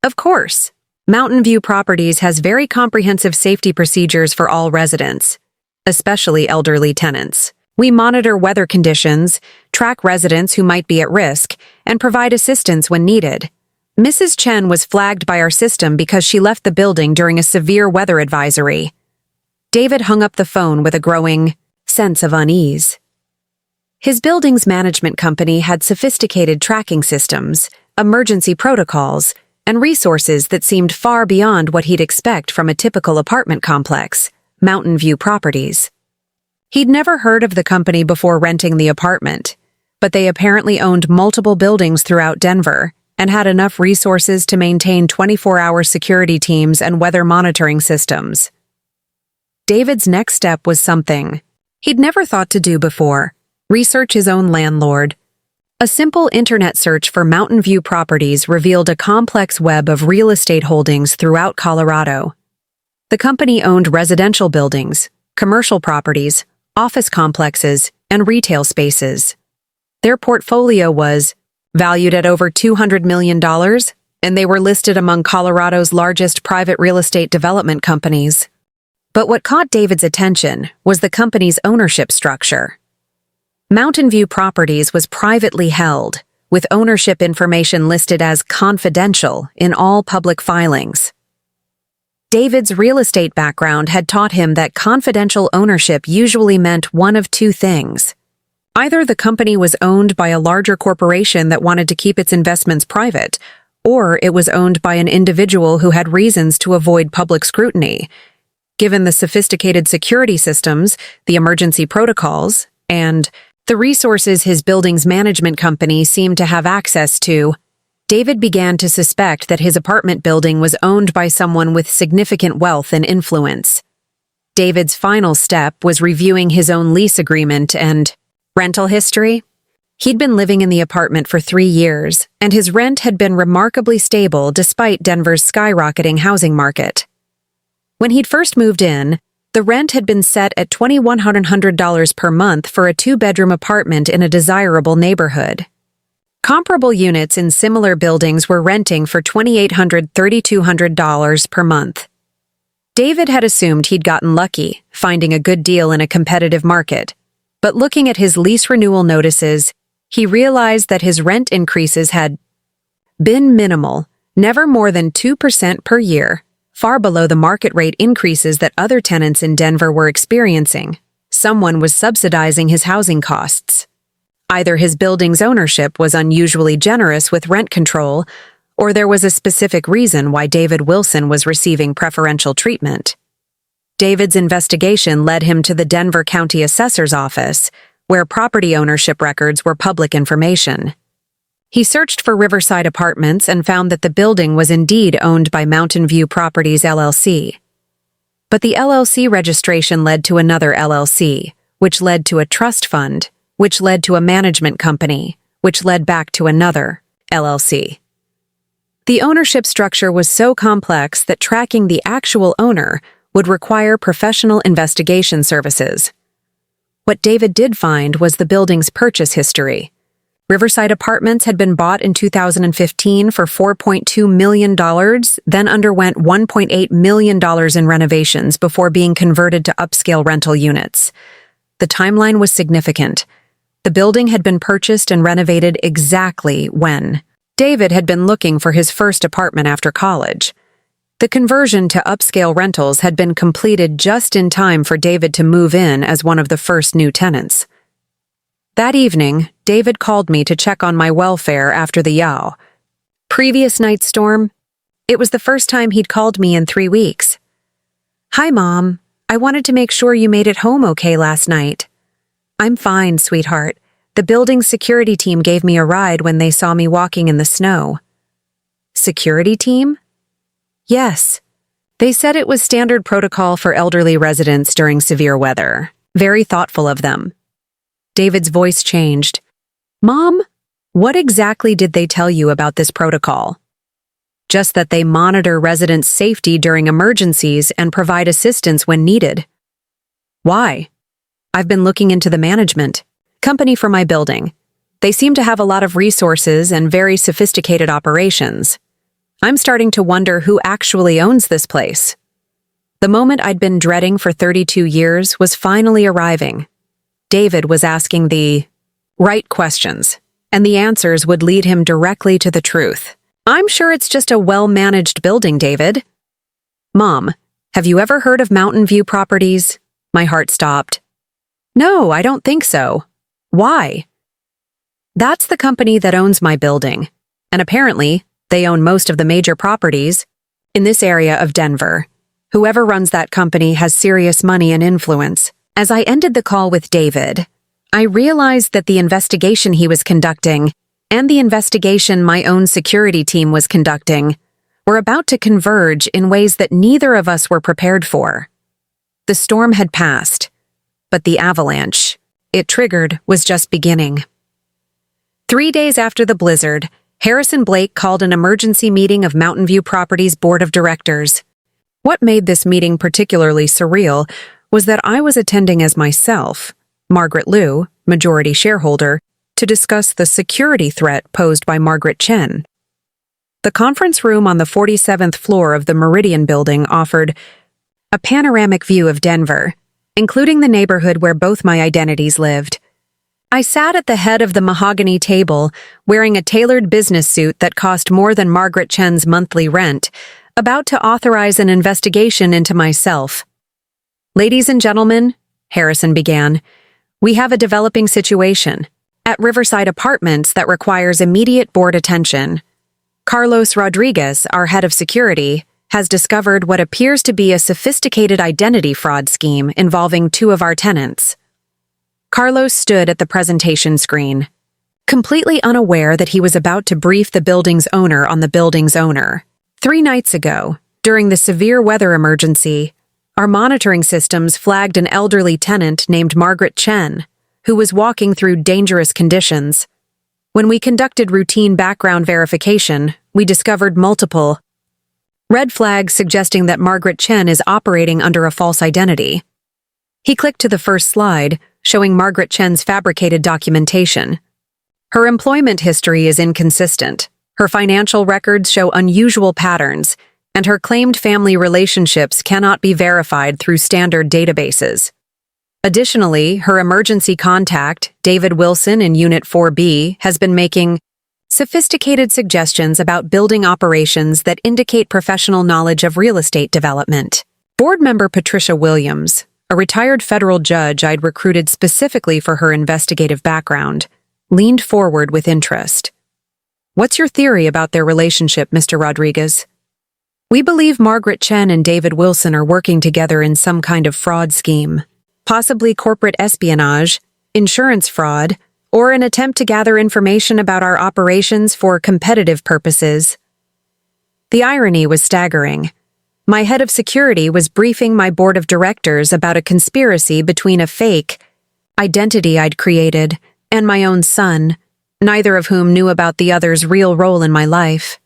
Of course. Mountain View Properties has very comprehensive safety procedures for all residents, especially elderly tenants. We monitor weather conditions, track residents who might be at risk, and provide assistance when needed. Mrs. Chen was flagged by our system because she left the building during a severe weather advisory. David hung up the phone with a growing sense of unease. His building's management company had sophisticated tracking systems, emergency protocols, and resources that seemed far beyond what he'd expect from a typical apartment complex, Mountain View Properties. He'd never heard of the company before renting the apartment, but they apparently owned multiple buildings throughout Denver and had enough resources to maintain 24-hour security teams and weather monitoring systems. David's next step was something he'd never thought to do before: research his own landlord. A simple internet search for Mountain View Properties revealed a complex web of real estate holdings throughout Colorado. The company owned residential buildings, commercial properties, office complexes, and retail spaces. Their portfolio was valued at over $200 million, and they were listed among Colorado's largest private real estate development companies. But what caught David's attention was the company's ownership structure. Mountain View Properties was privately held, with ownership information listed as confidential in all public filings. David's real estate background had taught him that confidential ownership usually meant one of two things. Either the company was owned by a larger corporation that wanted to keep its investments private, or it was owned by an individual who had reasons to avoid public scrutiny. Given the sophisticated security systems, the emergency protocols, and the resources his building's management company seemed to have access to, David began to suspect that his apartment building was owned by someone with significant wealth and influence. David's final step was reviewing his own lease agreement and rental history. He'd been living in the apartment for 3 years, and his rent had been remarkably stable despite Denver's skyrocketing housing market. When he'd first moved in, the rent had been set at $2,100 per month for a 2-bedroom apartment in a desirable neighborhood. Comparable units in similar buildings were renting for $2,800 to $3,200 per month. David had assumed he'd gotten lucky, finding a good deal in a competitive market. But looking at his lease renewal notices, he realized that his rent increases had been minimal, never more than 2% per year, far below the market rate increases that other tenants in Denver were experiencing. Someone was subsidizing his housing costs. Either his building's ownership was unusually generous with rent control, or there was a specific reason why David Wilson was receiving preferential treatment. David's investigation led him to the Denver County Assessor's Office, where property ownership records were public information. He searched for Riverside Apartments and found that the building was indeed owned by Mountain View Properties, LLC. But the LLC registration led to another LLC, which led to a trust fund, which led to a management company, which led back to another LLC. The ownership structure was so complex that tracking the actual owner would require professional investigation services. What David did find was the building's purchase history. Riverside Apartments had been bought in 2015 for $4.2 million, then underwent $1.8 million in renovations before being converted to upscale rental units. The timeline was significant. The building had been purchased and renovated exactly when David had been looking for his first apartment after college. The conversion to upscale rentals had been completed just in time for David to move in as one of the first new tenants. That evening, David called me to check on my welfare after the yow. Previous night's storm? It was the first time he'd called me in 3 weeks. "Hi, Mom. I wanted to make sure you made it home okay last night." "I'm fine, sweetheart. The building's security team gave me a ride when they saw me walking in the snow. Security team? Yes. They said it was standard protocol for elderly residents during severe weather. Very thoughtful of them. David's voice changed. Mom, what exactly did they tell you about this protocol? Just that they monitor residents' safety during emergencies and provide assistance when needed. Why? I've been looking into the management company for my building. They seem to have a lot of resources and very sophisticated operations. I'm starting to wonder who actually owns this place. The moment I'd been dreading for 32 years was finally arriving. David was asking the right questions, and the answers would lead him directly to the truth. I'm sure it's just a well-managed building, David. Mom, have you ever heard of Mountain View Properties? My heart stopped. No, I don't think so. Why? That's the company that owns my building, and apparently, they own most of the major properties in this area of Denver. Whoever runs that company has serious money and influence. As I ended the call with David, I realized that the investigation he was conducting and the investigation my own security team was conducting were about to converge in ways that neither of us were prepared for. The storm had passed, but the avalanche it triggered was just beginning. 3 days after the blizzard, Harrison Blake called an emergency meeting of Mountain View Properties Board of Directors. What made this meeting particularly surreal was that I was attending as myself, Margaret Liu, majority shareholder, to discuss the security threat posed by Margaret Chen. The conference room on the 47th floor of the Meridian building offered a panoramic view of Denver, including the neighborhood where both my identities lived. I sat at the head of the mahogany table, wearing a tailored business suit that cost more than Margaret Chen's monthly rent, about to authorize an investigation into myself. Ladies and gentlemen, Harrison began, we have a developing situation at Riverside Apartments that requires immediate board attention. Carlos Rodriguez, our head of security, has discovered what appears to be a sophisticated identity fraud scheme involving 2 of our tenants. Carlos stood at the presentation screen, completely unaware that he was about to brief the building's owner on the building's owner. 3 nights ago, during the severe weather emergency, our monitoring systems flagged an elderly tenant named Margaret Chen, who was walking through dangerous conditions. When we conducted routine background verification, we discovered multiple red flags suggesting that Margaret Chen is operating under a false identity. He clicked to the first slide, showing Margaret Chen's fabricated documentation. Her employment history is inconsistent, her financial records show unusual patterns, and her claimed family relationships cannot be verified through standard databases. Additionally, her emergency contact, David Wilson in Unit 4B, has been making sophisticated suggestions about building operations that indicate professional knowledge of real estate development. Board member Patricia Williams, a retired federal judge I'd recruited specifically for her investigative background, leaned forward with interest. What's your theory about their relationship, Mr. Rodriguez? We believe Margaret Chen and David Wilson are working together in some kind of fraud scheme, possibly corporate espionage, insurance fraud, or an attempt to gather information about our operations for competitive purposes. The irony was staggering. My head of security was briefing my board of directors about a conspiracy between a fake identity I'd created and my own son, neither of whom knew about the other's real role in my life.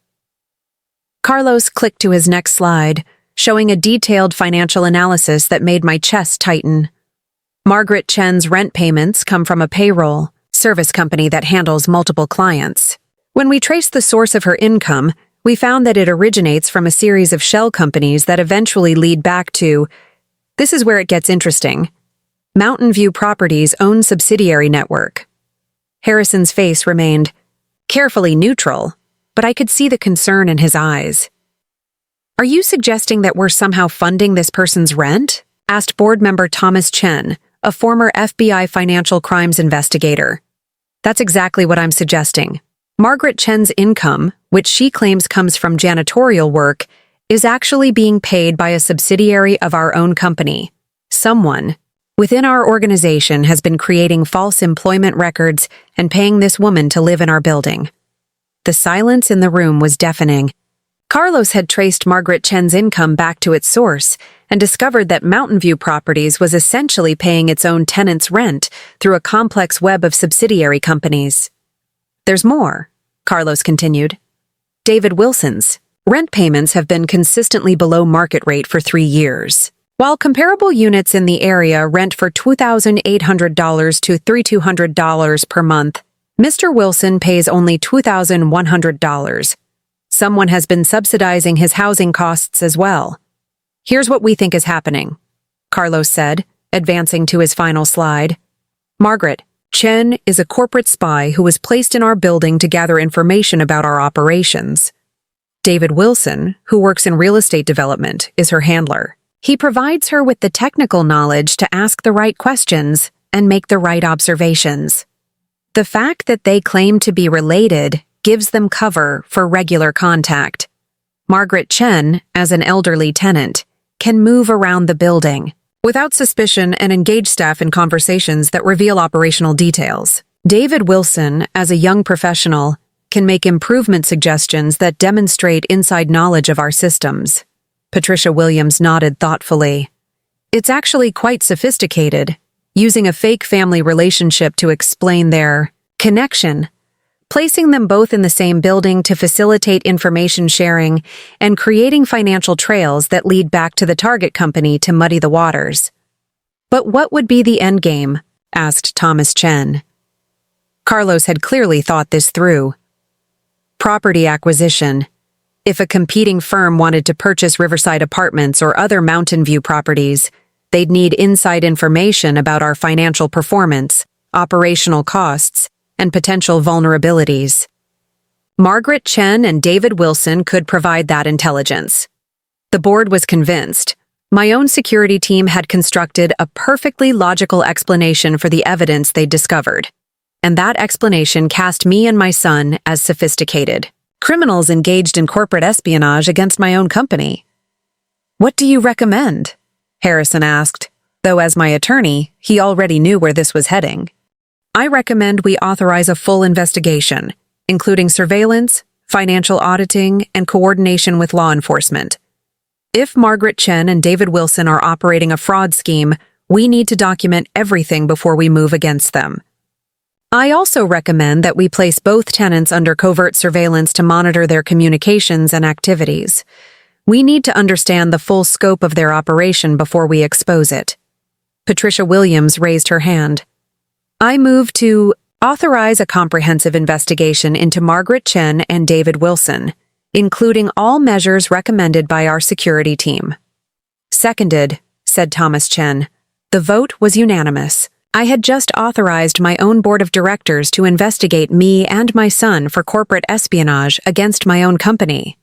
Carlos clicked to his next slide, showing a detailed financial analysis that made my chest tighten. Margaret Chen's rent payments come from a payroll service company that handles multiple clients. When we traced the source of her income, we found that it originates from a series of shell companies that eventually lead back to, this is where it gets interesting, Mountain View Properties' own subsidiary network. Harrison's face remained carefully neutral, but I could see the concern in his eyes. Are you suggesting that we're somehow funding this person's rent? Asked board member Thomas Chen, a former FBI financial crimes investigator. That's exactly what I'm suggesting. Margaret Chen's income, which she claims comes from janitorial work, is actually being paid by a subsidiary of our own company. Someone within our organization has been creating false employment records and paying this woman to live in our building. The silence in the room was deafening. Carlos had traced Margaret Chen's income back to its source and discovered that Mountain View Properties was essentially paying its own tenants' rent through a complex web of subsidiary companies. There's more, Carlos continued. David Wilson's rent payments have been consistently below market rate for 3 years. While comparable units in the area rent for $2,800 to $3,200 per month, Mr. Wilson pays only $2,100. Someone has been subsidizing his housing costs as well. Here's what we think is happening, Carlos said, advancing to his final slide. Margaret Chen is a corporate spy who was placed in our building to gather information about our operations. David Wilson, who works in real estate development, is her handler. He provides her with the technical knowledge to ask the right questions and make the right observations. The fact that they claim to be related gives them cover for regular contact. Margaret Chen, as an elderly tenant, can move around the building without suspicion and engage staff in conversations that reveal operational details. David Wilson, as a young professional, can make improvement suggestions that demonstrate inside knowledge of our systems. Patricia Williams nodded thoughtfully. It's actually quite sophisticated, using a fake family relationship to explain their connection, placing them both in the same building to facilitate information sharing and creating financial trails that lead back to the target company to muddy the waters. But what would be the end game? Asked Thomas Chen. Carlos had clearly thought this through. Property acquisition. If a competing firm wanted to purchase Riverside Apartments or other Mountain View properties, they'd need inside information about our financial performance, operational costs, and potential vulnerabilities. Margaret Chen and David Wilson could provide that intelligence. The board was convinced. My own security team had constructed a perfectly logical explanation for the evidence they'd discovered, and that explanation cast me and my son as sophisticated criminals engaged in corporate espionage against my own company. What do you recommend? Harrison asked, though as my attorney, he already knew where this was heading. I recommend we authorize a full investigation, including surveillance, financial auditing, and coordination with law enforcement. If Margaret Chen and David Wilson are operating a fraud scheme, we need to document everything before we move against them. I also recommend that we place both tenants under covert surveillance to monitor their communications and activities. We need to understand the full scope of their operation before we expose it. Patricia Williams raised her hand. I move to authorize a comprehensive investigation into Margaret Chen and David Wilson, including all measures recommended by our security team. Seconded, said Thomas Chen. The vote was unanimous. I had just authorized my own board of directors to investigate me and my son for corporate espionage against my own company.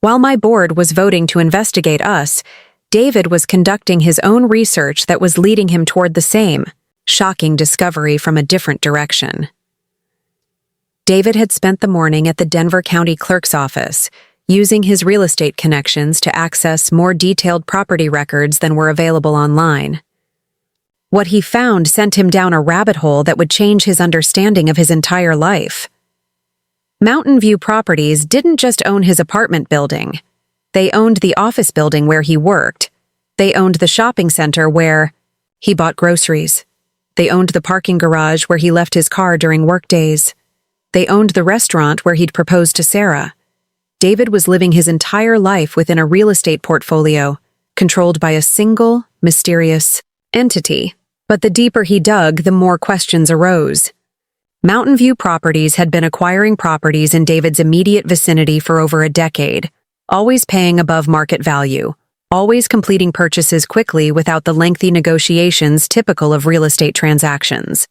While my board was voting to investigate us, David was conducting his own research that was leading him toward the same shocking discovery from a different direction. David had spent the morning at the Denver County Clerk's office, using his real estate connections to access more detailed property records than were available online. What he found sent him down a rabbit hole that would change his understanding of his entire life. Mountain View Properties didn't just own his apartment building. They owned the office building where he worked. They owned the shopping center where he bought groceries. They owned the parking garage where he left his car during workdays. They owned the restaurant where he'd proposed to Sarah. David was living his entire life within a real estate portfolio, controlled by a single, mysterious entity. But the deeper he dug, the more questions arose. Mountain View Properties had been acquiring properties in David's immediate vicinity for over a decade, always paying above market value, always completing purchases quickly without the lengthy negotiations typical of real estate transactions.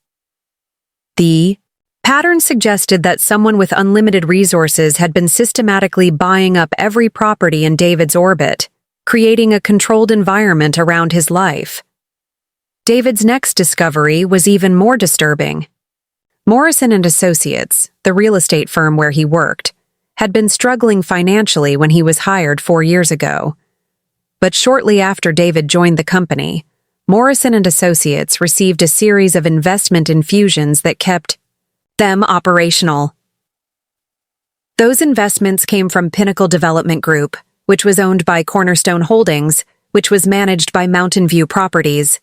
The pattern suggested that someone with unlimited resources had been systematically buying up every property in David's orbit, creating a controlled environment around his life. David's next discovery was even more disturbing. Morrison and Associates, the real estate firm where he worked, had been struggling financially when he was hired 4 years ago. But shortly after David joined the company, Morrison and Associates received a series of investment infusions that kept them operational. Those investments came from Pinnacle Development Group, which was owned by Cornerstone Holdings, which was managed by Mountain View Properties.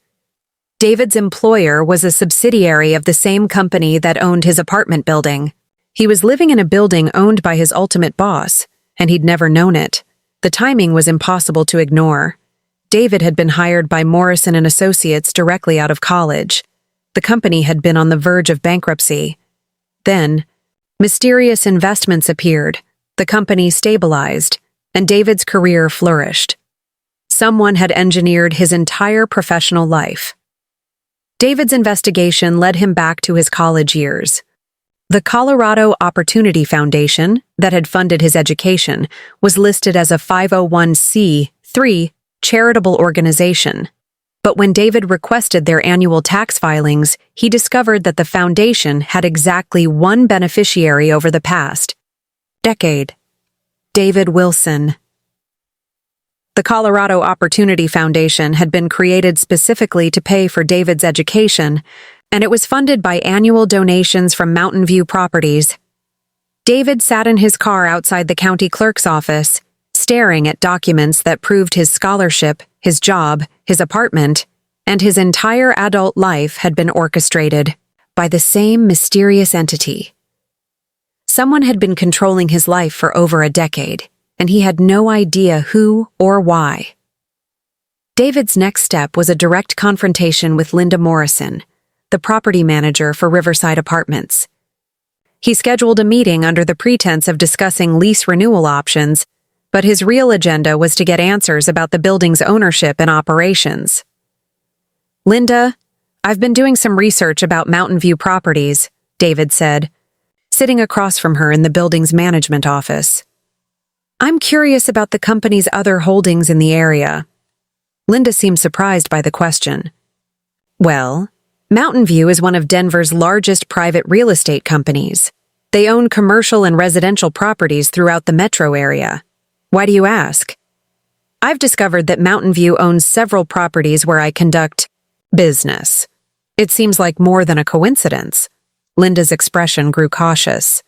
David's employer was a subsidiary of the same company that owned his apartment building. He was living in a building owned by his ultimate boss, and he'd never known it. The timing was impossible to ignore. David had been hired by Morrison and Associates directly out of college. The company had been on the verge of bankruptcy. Then, mysterious investments appeared, the company stabilized, and David's career flourished. Someone had engineered his entire professional life. David's investigation led him back to his college years. The Colorado Opportunity Foundation, that had funded his education, was listed as a 501c3 charitable organization. But when David requested their annual tax filings, he discovered that the foundation had exactly one beneficiary over the past decade: David Wilson. The Colorado Opportunity Foundation had been created specifically to pay for David's education, and it was funded by annual donations from Mountain View Properties. David sat in his car outside the county clerk's office, staring at documents that proved his scholarship, his job, his apartment, and his entire adult life had been orchestrated by the same mysterious entity. Someone had been controlling his life for over a decade, and he had no idea who or why. David's next step was a direct confrontation with Linda Morrison, the property manager for Riverside Apartments. He scheduled a meeting under the pretense of discussing lease renewal options, but his real agenda was to get answers about the building's ownership and operations. "Linda, I've been doing some research about Mountain View Properties," David said, sitting across from her in the building's management office. "I'm curious about the company's other holdings in the area." Linda seemed surprised by the question. "Well, Mountain View is one of Denver's largest private real estate companies. They own commercial and residential properties throughout the metro area. Why do you ask?" "I've discovered that Mountain View owns several properties where I conduct business. It seems like more than a coincidence." Linda's expression grew cautious.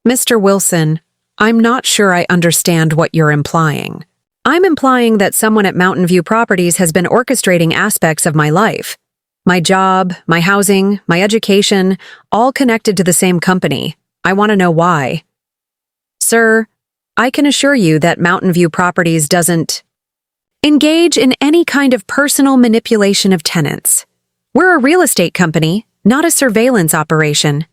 "Mr. Wilson, I'm not sure I understand what you're implying." "I'm implying that someone at Mountain View Properties has been orchestrating aspects of my life. My job, my housing, my education, all connected to the same company. I want to know why." "Sir, I can assure you that Mountain View Properties doesn't engage in any kind of personal manipulation of tenants. We're a real estate company, not a surveillance operation."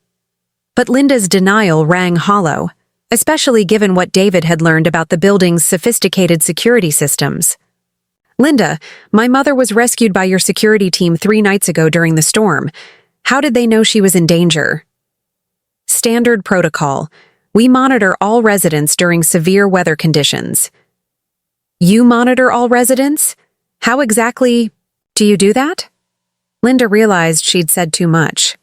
But Linda's denial rang hollow, especially given what David had learned about the building's sophisticated security systems. "Linda, my mother was rescued by your security team 3 nights ago during the storm. How did they know she was in danger?" "Standard protocol. We monitor all residents during severe weather conditions." "You monitor all residents? How exactly do you do that?" Linda realized she'd said too much.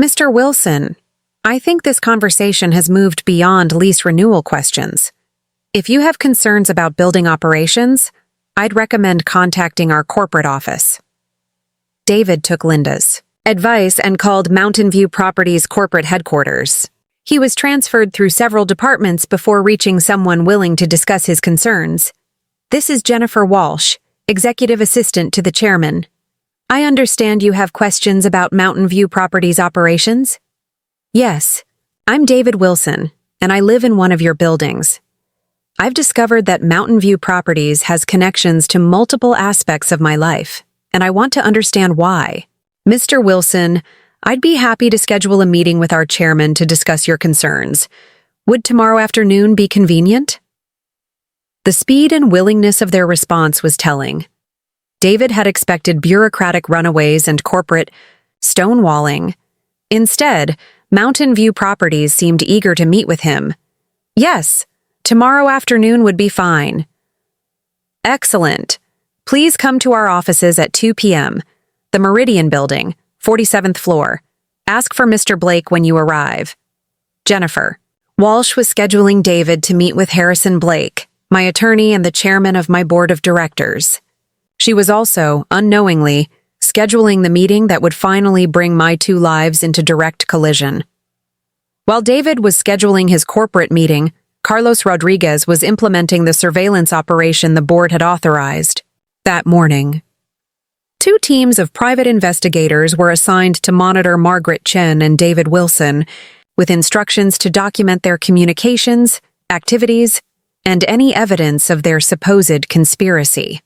"Mr. Wilson, I think this conversation has moved beyond lease renewal questions. If you have concerns about building operations, I'd recommend contacting our corporate office." David took Linda's advice and called Mountain View Properties corporate headquarters. He was transferred through several departments before reaching someone willing to discuss his concerns. "This is Jennifer Walsh, executive assistant to the chairman. I understand you have questions about Mountain View Properties operations?" "Yes, I'm David Wilson, and I live in one of your buildings. I've discovered that Mountain View Properties has connections to multiple aspects of my life, and I want to understand why. Mr. Wilson, I'd be happy to schedule a meeting with our chairman to discuss your concerns. Would tomorrow afternoon be convenient?" The speed and willingness of their response was telling. David had expected bureaucratic runaways and corporate stonewalling. Instead, Mountain View Properties seemed eager to meet with him. "Yes, tomorrow afternoon would be fine." "Excellent. Please come to our offices at 2 p.m. The Meridian Building, 47th floor. Ask for Mr. Blake when you arrive. Jennifer." Walsh was scheduling David to meet with Harrison Blake, my attorney and the chairman of my board of directors. She was also, unknowingly, scheduling the meeting that would finally bring my two lives into direct collision. While David was scheduling his corporate meeting, Carlos Rodriguez was implementing the surveillance operation the board had authorized. That morning, 2 teams of private investigators were assigned to monitor Margaret Chen and David Wilson, with instructions to document their communications, activities, and any evidence of their supposed conspiracy.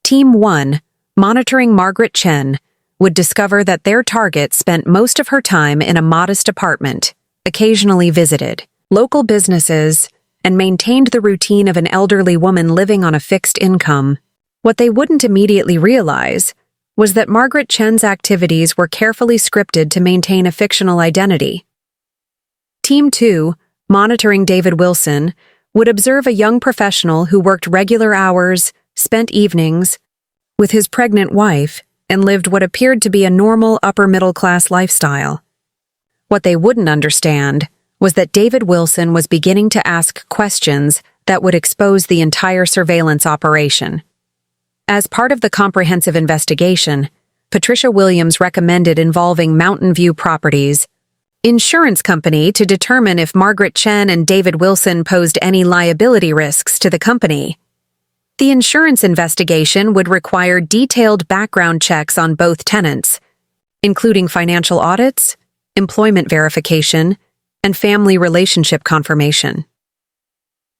Team 1, monitoring Margaret Chen, would discover that their target spent most of her time in a modest apartment, occasionally visited local businesses, and maintained the routine of an elderly woman living on a fixed income. What they wouldn't immediately realize was that Margaret Chen's activities were carefully scripted to maintain a fictional identity. Team 2, monitoring David Wilson, would observe a young professional who worked regular hours, spent evenings with his pregnant wife, and lived what appeared to be a normal upper-middle-class lifestyle. What they wouldn't understand was that David Wilson was beginning to ask questions that would expose the entire surveillance operation. As part of the comprehensive investigation, Patricia Williams recommended involving Mountain View Properties, insurance company, to determine if Margaret Chen and David Wilson posed any liability risks to the company. The insurance investigation would require detailed background checks on both tenants, including financial audits, employment verification, and family relationship confirmation.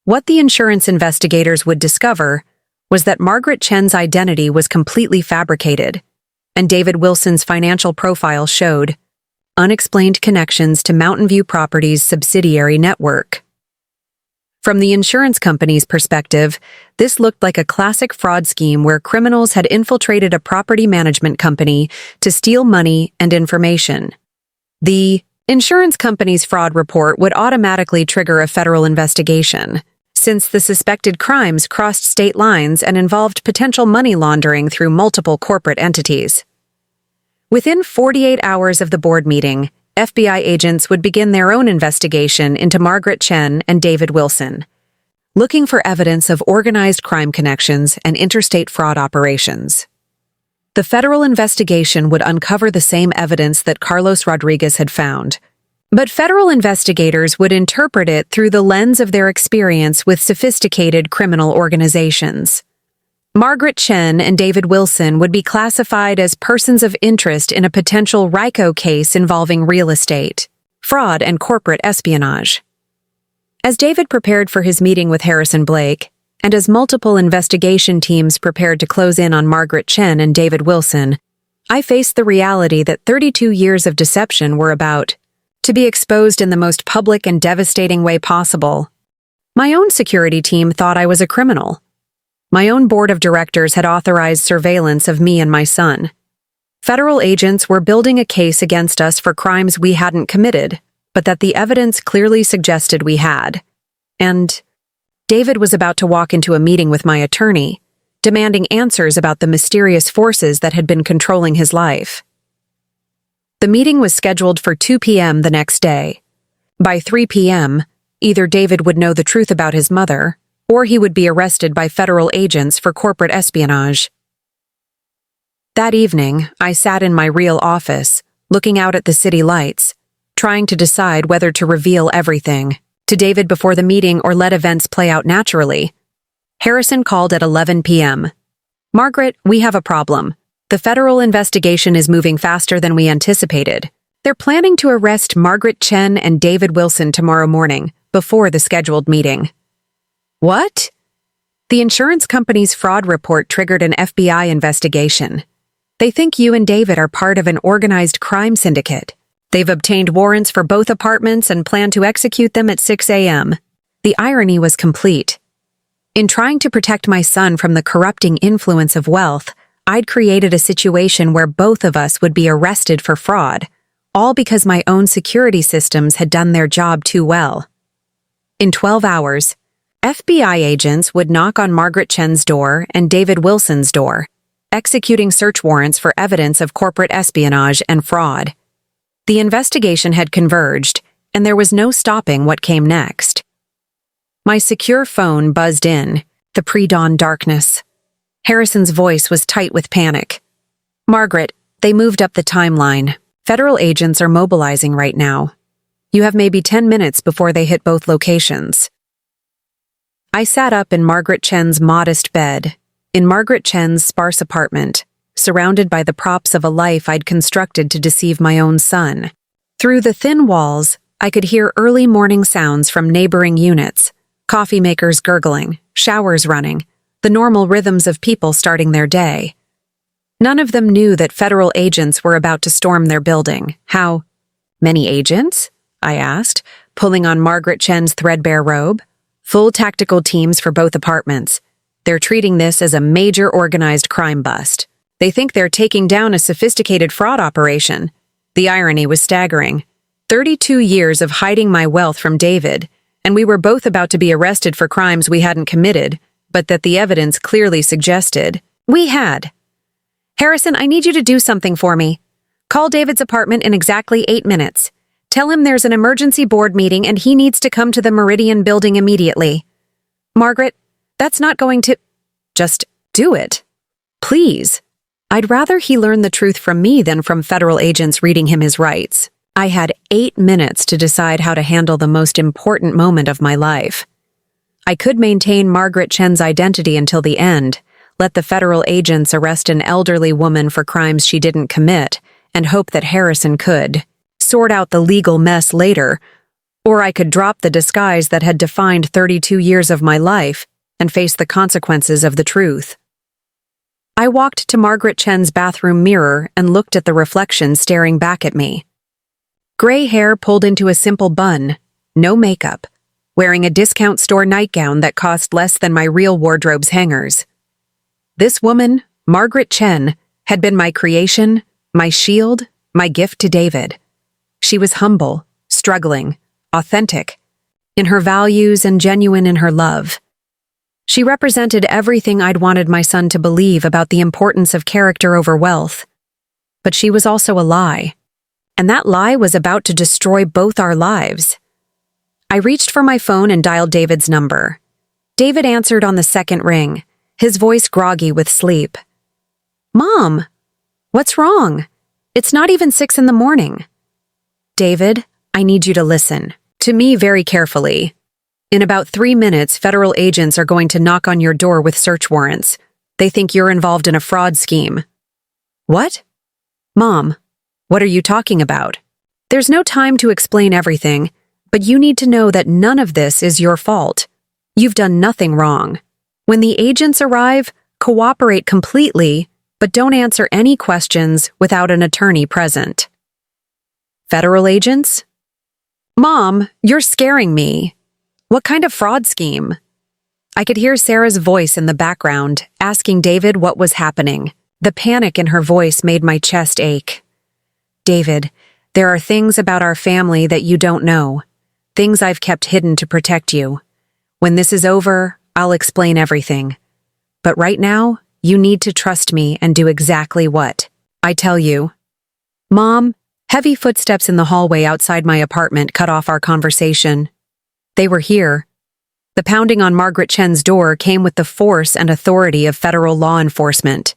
What the insurance investigators would discover was that Margaret Chen's identity was completely fabricated, and David Wilson's financial profile showed unexplained connections to Mountain View Properties' subsidiary network. From the insurance company's perspective, this looked like a classic fraud scheme where criminals had infiltrated a property management company to steal money and information. The insurance company's fraud report would automatically trigger a federal investigation, since the suspected crimes crossed state lines and involved potential money laundering through multiple corporate entities. Within 48 hours of the board meeting, FBI agents would begin their own investigation into Margaret Chen and David Wilson, looking for evidence of organized crime connections and interstate fraud operations. The federal investigation would uncover the same evidence that Carlos Rodriguez had found, but federal investigators would interpret it through the lens of their experience with sophisticated criminal organizations. Margaret Chen and David Wilson would be classified as persons of interest in a potential RICO case involving real estate, fraud, and corporate espionage. As David prepared for his meeting with Harrison Blake, and as multiple investigation teams prepared to close in on Margaret Chen and David Wilson, I faced the reality that 32 years of deception were about to be exposed in the most public and devastating way possible. My own security team thought I was a criminal. My own board of directors had authorized surveillance of me and my son. Federal agents were building a case against us for crimes we hadn't committed, but that the evidence clearly suggested we had. And David was about to walk into a meeting with my attorney, demanding answers about the mysterious forces that had been controlling his life. The meeting was scheduled for 2 p.m. the next day. By 3 p.m., either David would know the truth about his mother, or he would be arrested by federal agents for corporate espionage. That evening, I sat in my real office, looking out at the city lights, trying to decide whether to reveal everything to David before the meeting or let events play out naturally. Harrison called at 11 p.m. "Margaret, we have a problem. The federal investigation is moving faster than we anticipated. They're planning to arrest Margaret Chen and David Wilson tomorrow morning, before the scheduled meeting." "What?" "The insurance company's fraud report triggered an FBI investigation. They think you and David are part of an organized crime syndicate. They've obtained warrants for both apartments and plan to execute them at 6 a.m. The irony was complete. In trying to protect my son from the corrupting influence of wealth, I'd created a situation where both of us would be arrested for fraud, all because my own security systems had done their job too well. In 12 hours, FBI agents would knock on Margaret Chen's door and David Wilson's door, executing search warrants for evidence of corporate espionage and fraud. The investigation had converged, and there was no stopping what came next. My secure phone buzzed in, the pre-dawn darkness. Harrison's voice was tight with panic. Margaret, they moved up the timeline. Federal agents are mobilizing right now. You have maybe 10 minutes before they hit both locations. I sat up in Margaret Chen's modest bed, in Margaret Chen's sparse apartment, surrounded by the props of a life I'd constructed to deceive my own son. Through the thin walls, I could hear early morning sounds from neighboring units, coffee makers gurgling, showers running, the normal rhythms of people starting their day. None of them knew that federal agents were about to storm their building. How many agents? I asked, pulling on Margaret Chen's threadbare robe. Full tactical teams for both apartments. They're treating this as a major organized crime bust. They think they're taking down a sophisticated fraud operation. The irony was staggering. 32 years of hiding my wealth from David, and we were both about to be arrested for crimes we hadn't committed, but that the evidence clearly suggested we had. Harrison, I need you to do something for me. Call David's apartment in exactly 8 minutes. Tell him there's an emergency board meeting and he needs to come to the Meridian building immediately. Margaret, that's not going to... Just do it. Please. I'd rather he learn the truth from me than from federal agents reading him his rights. I had 8 minutes to decide how to handle the most important moment of my life. I could maintain Margaret Chen's identity until the end, let the federal agents arrest an elderly woman for crimes she didn't commit, and hope that Harrison could sort out the legal mess later, or I could drop the disguise that had defined 32 years of my life and face the consequences of the truth. I walked to Margaret Chen's bathroom mirror and looked at the reflection staring back at me. Gray hair pulled into a simple bun, no makeup, wearing a discount store nightgown that cost less than my real wardrobe's hangers. This woman, Margaret Chen, had been my creation, my shield, my gift to David. She was humble, struggling, authentic, in her values and genuine in her love. She represented everything I'd wanted my son to believe about the importance of character over wealth. But she was also a lie, and that lie was about to destroy both our lives. I reached for my phone and dialed David's number. David answered on the second ring, his voice groggy with sleep. Mom, what's wrong? It's not even 6 a.m. David, I need you to listen to me very carefully. In about 3 minutes, federal agents are going to knock on your door with search warrants. They think you're involved in a fraud scheme. What? Mom, what are you talking about? There's no time to explain everything, but you need to know that none of this is your fault. You've done nothing wrong. When the agents arrive, cooperate completely, but don't answer any questions without an attorney present. Federal agents? Mom, you're scaring me. What kind of fraud scheme? I could hear Sarah's voice in the background, asking David what was happening. The panic in her voice made my chest ache. David, there are things about our family that you don't know. Things I've kept hidden to protect you. When this is over, I'll explain everything. But right now, you need to trust me and do exactly what I tell you. Mom, heavy footsteps in the hallway outside my apartment cut off our conversation. They were here. The pounding on Margaret Chen's door came with the force and authority of federal law enforcement.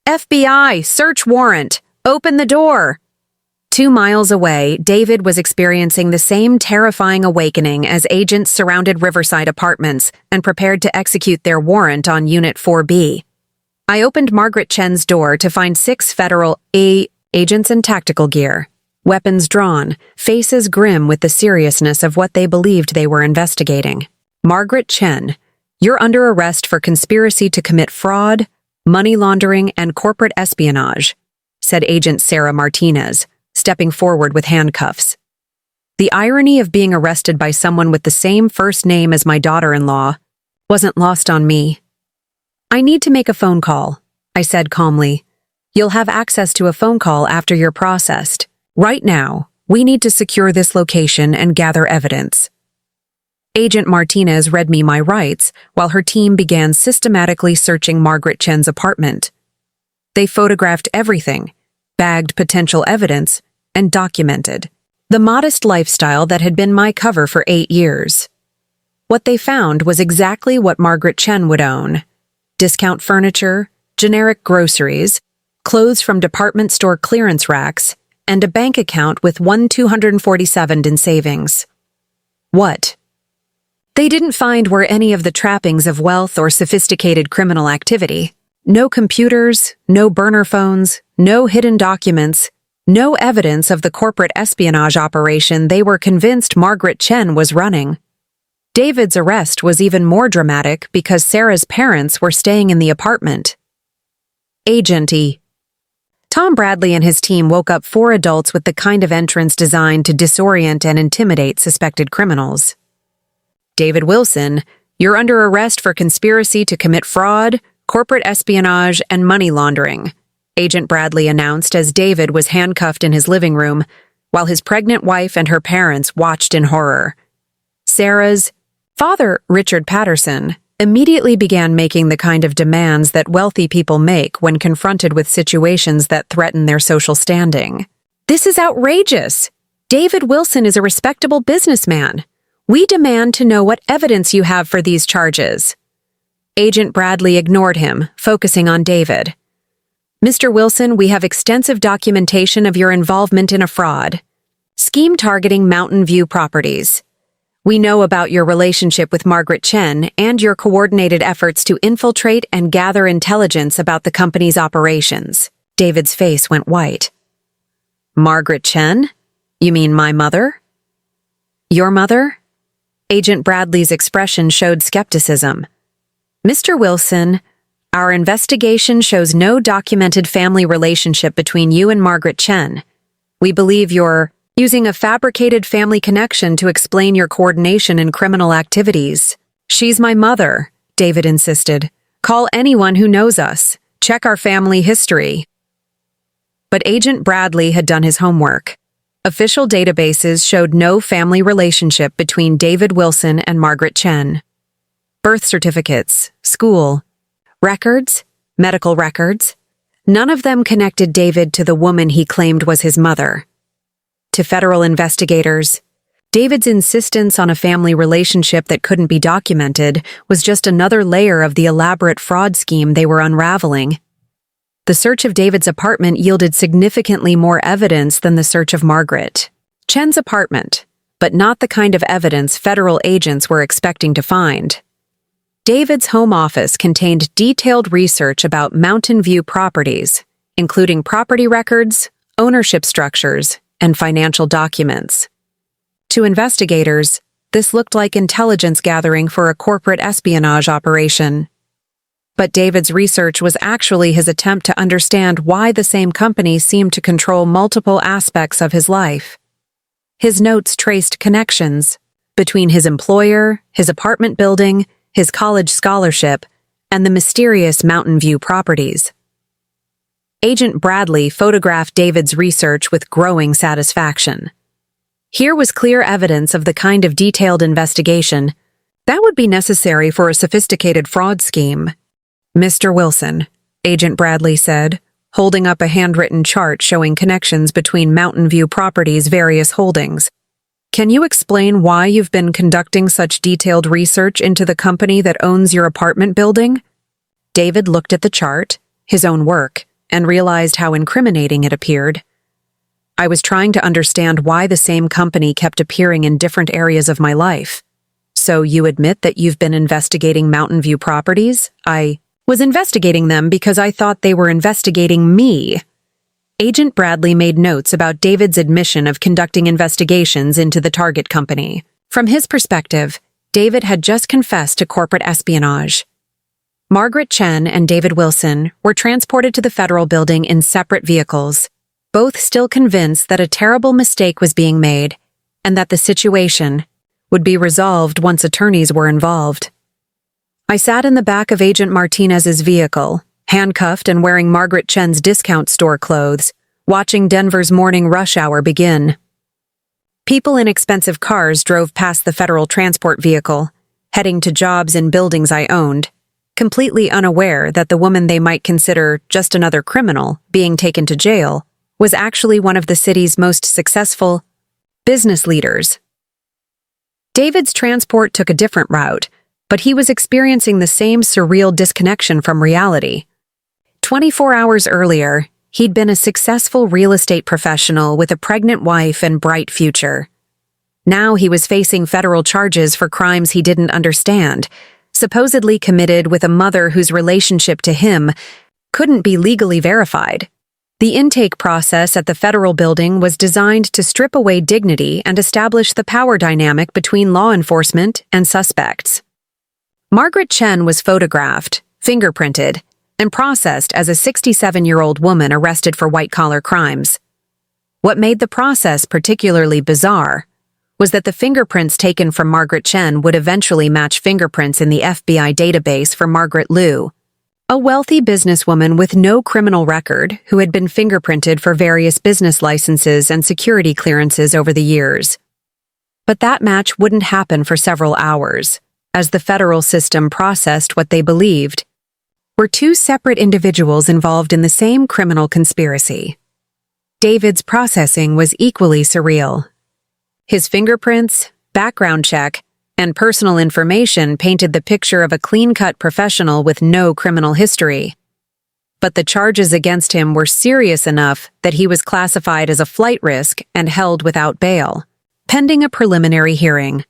FBI, search warrant! Open the door! 2 miles away, David was experiencing the same terrifying awakening as agents surrounded Riverside Apartments and prepared to execute their warrant on Unit 4B. I opened Margaret Chen's door to find 6 federal agents in tactical gear, weapons drawn, faces grim with the seriousness of what they believed they were investigating. Margaret Chen, you're under arrest for conspiracy to commit fraud, money laundering, and corporate espionage, said Agent Sarah Martinez, stepping forward with handcuffs. The irony of being arrested by someone with the same first name as my daughter-in-law wasn't lost on me. I need to make a phone call, I said calmly. You'll have access to a phone call after you're processed. Right now, we need to secure this location and gather evidence. Agent Martinez read me my rights while her team began systematically searching Margaret Chen's apartment. They photographed everything, bagged potential evidence, and documented the modest lifestyle that had been my cover for 8 years. What they found was exactly what Margaret Chen would own: discount furniture, generic groceries, clothes from department store clearance racks, and a bank account with $1,247 in savings. What they didn't find were any of the trappings of wealth or sophisticated criminal activity. No computers, no burner phones, no hidden documents, no evidence of the corporate espionage operation they were convinced Margaret Chen was running. David's arrest was even more dramatic because Sarah's parents were staying in the apartment. Agent E. Tom Bradley and his team woke up 4 adults with the kind of entrance designed to disorient and intimidate suspected criminals. David Wilson, you're under arrest for conspiracy to commit fraud, corporate espionage, and money laundering, Agent Bradley announced as David was handcuffed in his living room, while his pregnant wife and her parents watched in horror. Sarah's father, Richard Patterson, immediately began making the kind of demands that wealthy people make when confronted with situations that threaten their social standing. This is outrageous! David Wilson is a respectable businessman. We demand to know what evidence you have for these charges. Agent Bradley ignored him, focusing on David. Mr. Wilson, we have extensive documentation of your involvement in a fraud scheme targeting Mountain View properties. We know about your relationship with Margaret Chen and your coordinated efforts to infiltrate and gather intelligence about the company's operations. David's face went white. Margaret Chen? You mean my mother? Your mother? Agent Bradley's expression showed skepticism. Mr. Wilson, our investigation shows no documented family relationship between you and Margaret Chen. We believe you're using a fabricated family connection to explain your coordination in criminal activities. She's my mother, David insisted. Call anyone who knows us. Check our family history. But Agent Bradley had done his homework. Official databases showed no family relationship between David Wilson and Margaret Chen. Birth certificates, school, records, medical records, none of them connected David to the woman he claimed was his mother. To federal investigators, David's insistence on a family relationship that couldn't be documented was just another layer of the elaborate fraud scheme they were unraveling. The search of David's apartment yielded significantly more evidence than the search of Margaret Chen's apartment, but not the kind of evidence federal agents were expecting to find. David's home office contained detailed research about Mountain View properties, including property records, ownership structures, and financial documents. To investigators, this looked like intelligence gathering for a corporate espionage operation. But David's research was actually his attempt to understand why the same company seemed to control multiple aspects of his life. His notes traced connections between his employer, his apartment building, his college scholarship, and the mysterious Mountain View properties. Agent Bradley photographed David's research with growing satisfaction. Here was clear evidence of the kind of detailed investigation that would be necessary for a sophisticated fraud scheme. Mr. Wilson, Agent Bradley said, holding up a handwritten chart showing connections between Mountain View properties' various holdings. Can you explain why you've been conducting such detailed research into the company that owns your apartment building? David looked at the chart, his own work, and realized how incriminating it appeared. I was trying to understand why the same company kept appearing in different areas of my life. So you admit that you've been investigating Mountain View properties? I was investigating them because I thought they were investigating me. Agent Bradley made notes about David's admission of conducting investigations into the target company. From his perspective, David had just confessed to corporate espionage. Margaret Chen and David Wilson were transported to the federal building in separate vehicles, both still convinced that a terrible mistake was being made and that the situation would be resolved once attorneys were involved. I sat in the back of Agent Martinez's vehicle, handcuffed and wearing Margaret Chen's discount store clothes, watching Denver's morning rush hour begin. People in expensive cars drove past the federal transport vehicle, heading to jobs in buildings I owned, completely unaware that the woman they might consider just another criminal being taken to jail was actually one of the city's most successful business leaders. David's transport took a different route, but he was experiencing the same surreal disconnection from reality. 24 hours earlier, he'd been a successful real estate professional with a pregnant wife and bright future. Now he was facing federal charges for crimes he didn't understand, supposedly committed with a mother whose relationship to him couldn't be legally verified. The intake process at the federal building was designed to strip away dignity and establish the power dynamic between law enforcement and suspects. Margaret Chen was photographed, fingerprinted, and processed as a 67-year-old woman arrested for white-collar crimes. What made the process particularly bizarre was that the fingerprints taken from Margaret Chen would eventually match fingerprints in the FBI database for Margaret Liu, a wealthy businesswoman with no criminal record who had been fingerprinted for various business licenses and security clearances over the years. But that match wouldn't happen for several hours, as the federal system processed what they believed were two separate individuals involved in the same criminal conspiracy. David's processing was equally surreal. His fingerprints, background check, and personal information painted the picture of a clean-cut professional with no criminal history. But the charges against him were serious enough that he was classified as a flight risk and held without bail, pending a preliminary hearing.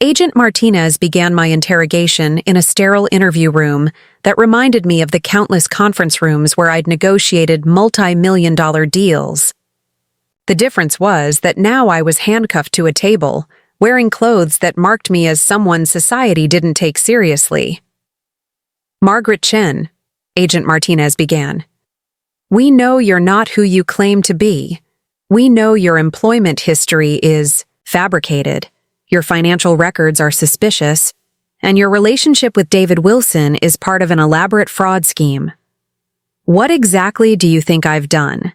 Agent Martinez began my interrogation in a sterile interview room that reminded me of the countless conference rooms where I'd negotiated multi-million-dollar deals. The difference was that now I was handcuffed to a table, wearing clothes that marked me as someone society didn't take seriously. "Margaret Chen," Agent Martinez began, "we know you're not who you claim to be. We know your employment history is fabricated, your financial records are suspicious, and your relationship with David Wilson is part of an elaborate fraud scheme. What exactly do you think I've done?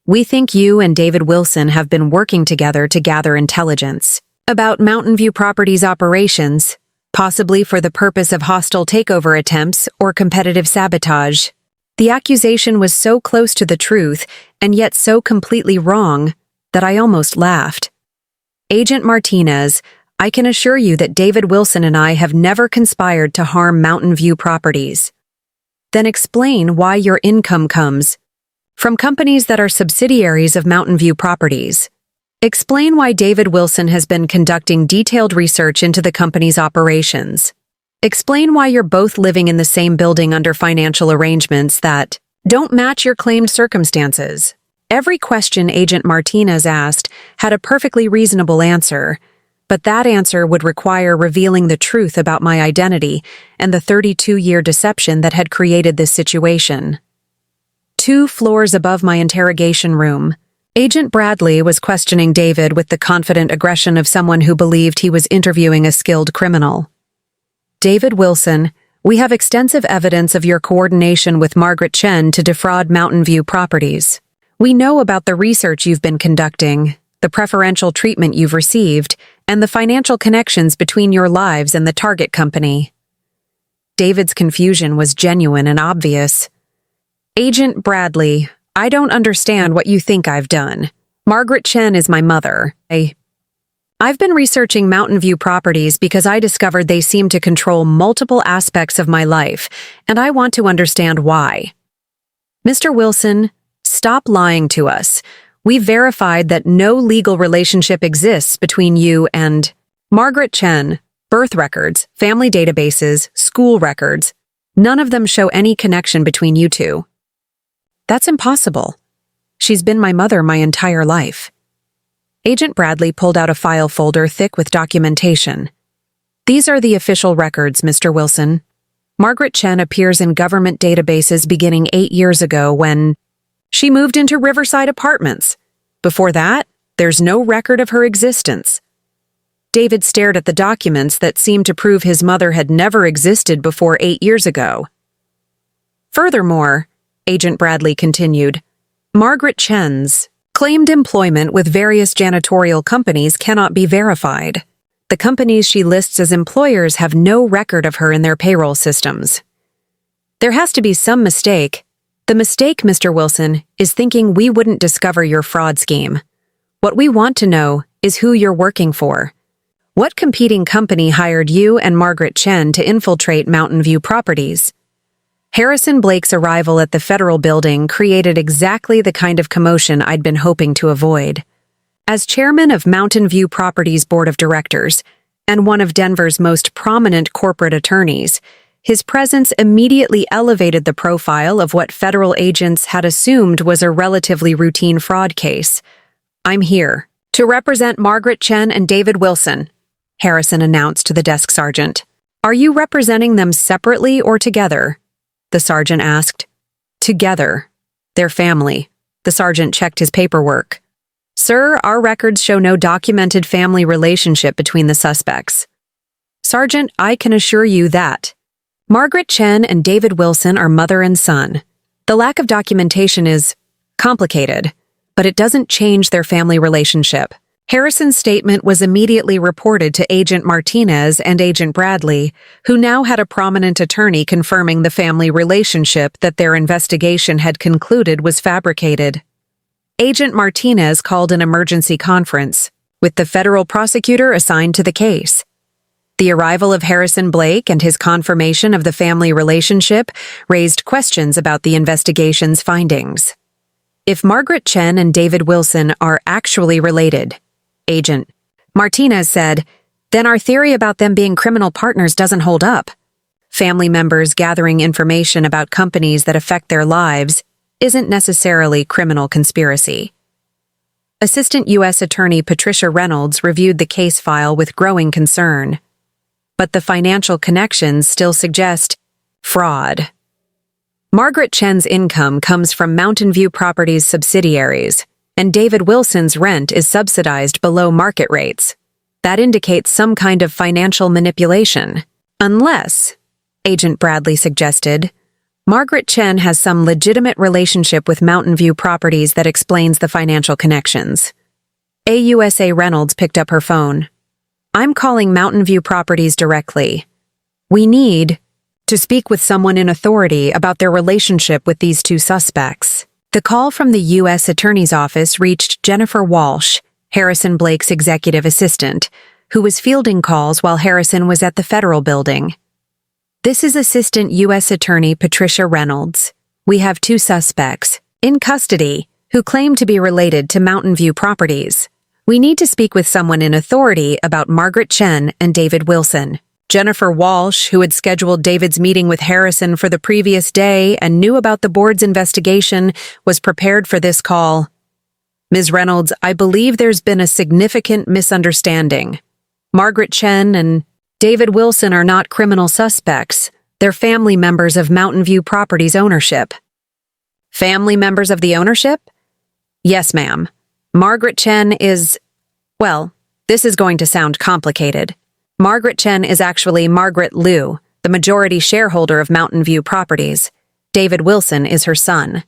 We think you and David Wilson have been working together to gather intelligence about Mountain View Properties operations, possibly for the purpose of hostile takeover attempts or competitive sabotage." The accusation was so close to the truth and yet so completely wrong that I almost laughed. "Agent Martinez, I can assure you that David Wilson and I have never conspired to harm Mountain View Properties." "Then explain why your income comes from companies that are subsidiaries of Mountain View Properties. Explain why David Wilson has been conducting detailed research into the company's operations. Explain why you're both living in the same building under financial arrangements that don't match your claimed circumstances." Every question Agent Martinez asked had a perfectly reasonable answer, but that answer would require revealing the truth about my identity and the 32-year deception that had created this situation. 2 floors above my interrogation room, Agent Bradley was questioning David with the confident aggression of someone who believed he was interviewing a skilled criminal. "David Wilson, we have extensive evidence of your coordination with Margaret Chen to defraud Mountain View Properties. We know about the research you've been conducting, the preferential treatment you've received, and the financial connections between your lives and the target company." David's confusion was genuine and obvious. "Agent Bradley, I don't understand what you think I've done. Margaret Chen is my mother. I've been researching Mountain View Properties because I discovered they seem to control multiple aspects of my life, and I want to understand why. Mr. Wilson, stop lying to us. We've verified that no legal relationship exists between you and Margaret Chen. Birth records, family databases, school records, none of them show any connection between you two." "That's impossible. She's been my mother my entire life." Agent Bradley pulled out a file folder thick with documentation. "These are the official records, Mr. Wilson. Margaret Chen appears in government databases beginning 8 years ago when she moved into Riverside Apartments. Before that, there's no record of her existence." David stared at the documents that seemed to prove his mother had never existed before 8 years ago. "Furthermore," Agent Bradley continued, "Margaret Chen's claimed employment with various janitorial companies cannot be verified. The companies she lists as employers have no record of her in their payroll systems. There has to be some mistake. The mistake, Mr. Wilson, is thinking we wouldn't discover your fraud scheme. What we want to know is who you're working for. What competing company hired you and Margaret Chen to infiltrate Mountain View Properties? Harrison Blake's arrival at the federal building created exactly the kind of commotion I'd been hoping to avoid. As chairman of Mountain View Properties Board of Directors and one of Denver's most prominent corporate attorneys, his presence immediately elevated the profile of what federal agents had assumed was a relatively routine fraud case. "I'm here to represent Margaret Chen and David Wilson," Harrison announced to the desk sergeant. "Are you representing them separately or together?" the sergeant asked. "Together. Their family." The sergeant checked his paperwork. "Sir, our records show no documented family relationship between the suspects." "Sergeant, I can assure you that Margaret Chen and David Wilson are mother and son. The lack of documentation is complicated, but it doesn't change their family relationship." Harrison's statement was immediately reported to Agent Martinez and Agent Bradley, who now had a prominent attorney confirming the family relationship that their investigation had concluded was fabricated. Agent Martinez called an emergency conference, with the federal prosecutor assigned to the case. The arrival of Harrison Blake and his confirmation of the family relationship raised questions about the investigation's findings. If Margaret Chen and David Wilson are actually related, Agent Martinez said, then our theory about them being criminal partners doesn't hold up. Family members gathering information about companies that affect their lives isn't necessarily criminal conspiracy. Assistant U.S. Attorney Patricia Reynolds reviewed the case file with growing concern, but the financial connections still suggest fraud. Margaret Chen's income comes from Mountain View Properties subsidiaries, and David Wilson's rent is subsidized below market rates. That indicates some kind of financial manipulation. Unless, Agent Bradley suggested, Margaret Chen has some legitimate relationship with Mountain View Properties that explains the financial connections. AUSA Reynolds picked up her phone. "I'm calling Mountain View Properties directly. We need to speak with someone in authority about their relationship with these two suspects." The call from the U.S. Attorney's Office reached Jennifer Walsh, Harrison Blake's executive assistant, who was fielding calls while Harrison was at the federal building. "This is Assistant U.S. Attorney Patricia Reynolds. We have two suspects, in custody, who claim to be related to Mountain View Properties. We need to speak with someone in authority about Margaret Chen and David Wilson." Jennifer Walsh, who had scheduled David's meeting with Harrison for the previous day and knew about the board's investigation, was prepared for this call. "Ms. Reynolds, I believe there's been a significant misunderstanding. Margaret Chen and David Wilson are not criminal suspects. They're family members of Mountain View Properties ownership." "Family members of the ownership?" "Yes, ma'am. Margaret Chen is... well, this is going to sound complicated. Margaret Chen is actually Margaret Liu, the majority shareholder of Mountain View Properties. David Wilson is her son."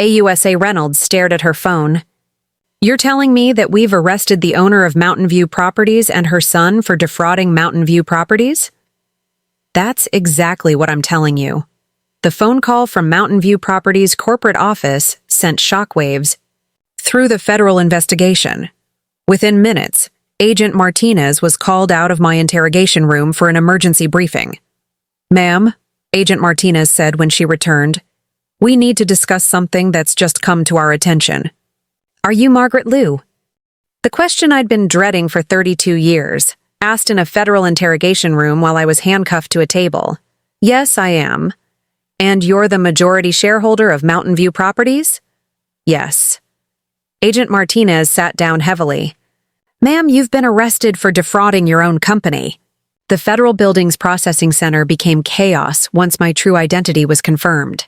AUSA Reynolds stared at her phone. "You're telling me that we've arrested the owner of Mountain View Properties and her son for defrauding Mountain View Properties?" "That's exactly what I'm telling you." The phone call from Mountain View Properties' corporate office sent shockwaves through the federal investigation. Within minutes, Agent Martinez was called out of my interrogation room for an emergency briefing. "Ma'am," Agent Martinez said when she returned, "we need to discuss something that's just come to our attention." "Are you Margaret Liu?" The question I'd been dreading for 32 years, asked in a federal interrogation room while I was handcuffed to a table. "Yes, I am." "And you're the majority shareholder of Mountain View Properties?" "Yes." Agent Martinez sat down heavily. "Ma'am, you've been arrested for defrauding your own company." The federal building's processing center became chaos once my true identity was confirmed.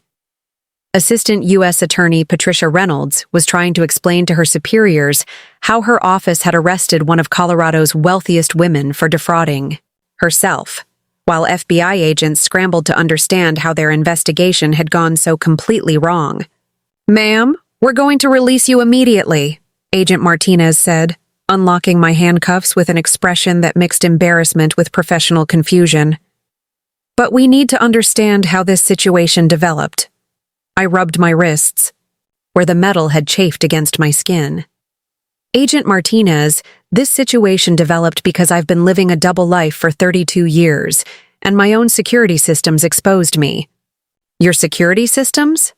Assistant U.S. Attorney Patricia Reynolds was trying to explain to her superiors how her office had arrested one of Colorado's wealthiest women for defrauding herself, while FBI agents scrambled to understand how their investigation had gone so completely wrong. "Ma'am, we're going to release you immediately," Agent Martinez said, unlocking my handcuffs with an expression that mixed embarrassment with professional confusion. "But we need to understand how this situation developed." I rubbed my wrists, where the metal had chafed against my skin. "Agent Martinez, this situation developed because I've been living a double life for 32 years, and my own security systems exposed me. Your security systems?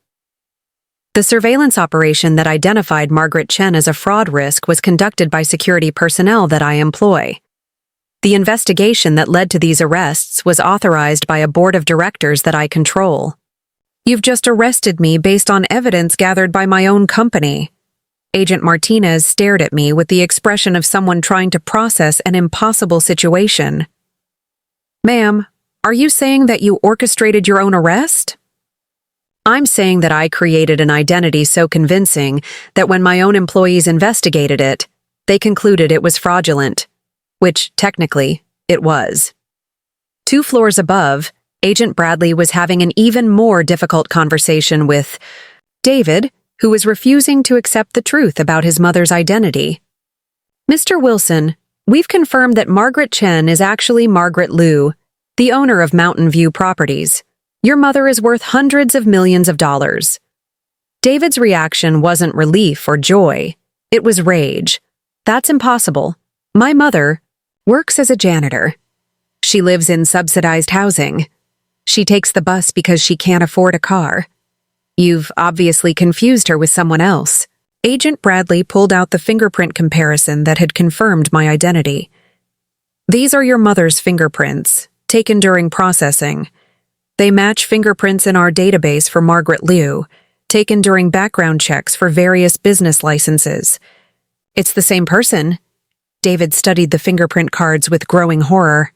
The surveillance operation that identified Margaret Chen as a fraud risk was conducted by security personnel that I employ. The investigation that led to these arrests was authorized by a board of directors that I control. You've just arrested me based on evidence gathered by my own company. Agent Martinez stared at me with the expression of someone trying to process an impossible situation. Ma'am, are you saying that you orchestrated your own arrest? I'm saying that I created an identity so convincing that when my own employees investigated it, they concluded it was fraudulent, which, technically, it was. 2 floors above, Agent Bradley was having an even more difficult conversation with David, who was refusing to accept the truth about his mother's identity. Mr. Wilson, we've confirmed that Margaret Chen is actually Margaret Liu, the owner of Mountain View Properties. Your mother is worth hundreds of millions of dollars. David's reaction wasn't relief or joy. It was rage. That's impossible. My mother works as a janitor. She lives in subsidized housing. She takes the bus because she can't afford a car. You've obviously confused her with someone else. Agent Bradley pulled out the fingerprint comparison that had confirmed my identity. These are your mother's fingerprints, taken during processing. They match fingerprints in our database for Margaret Liu, taken during background checks for various business licenses. It's the same person. David studied the fingerprint cards with growing horror.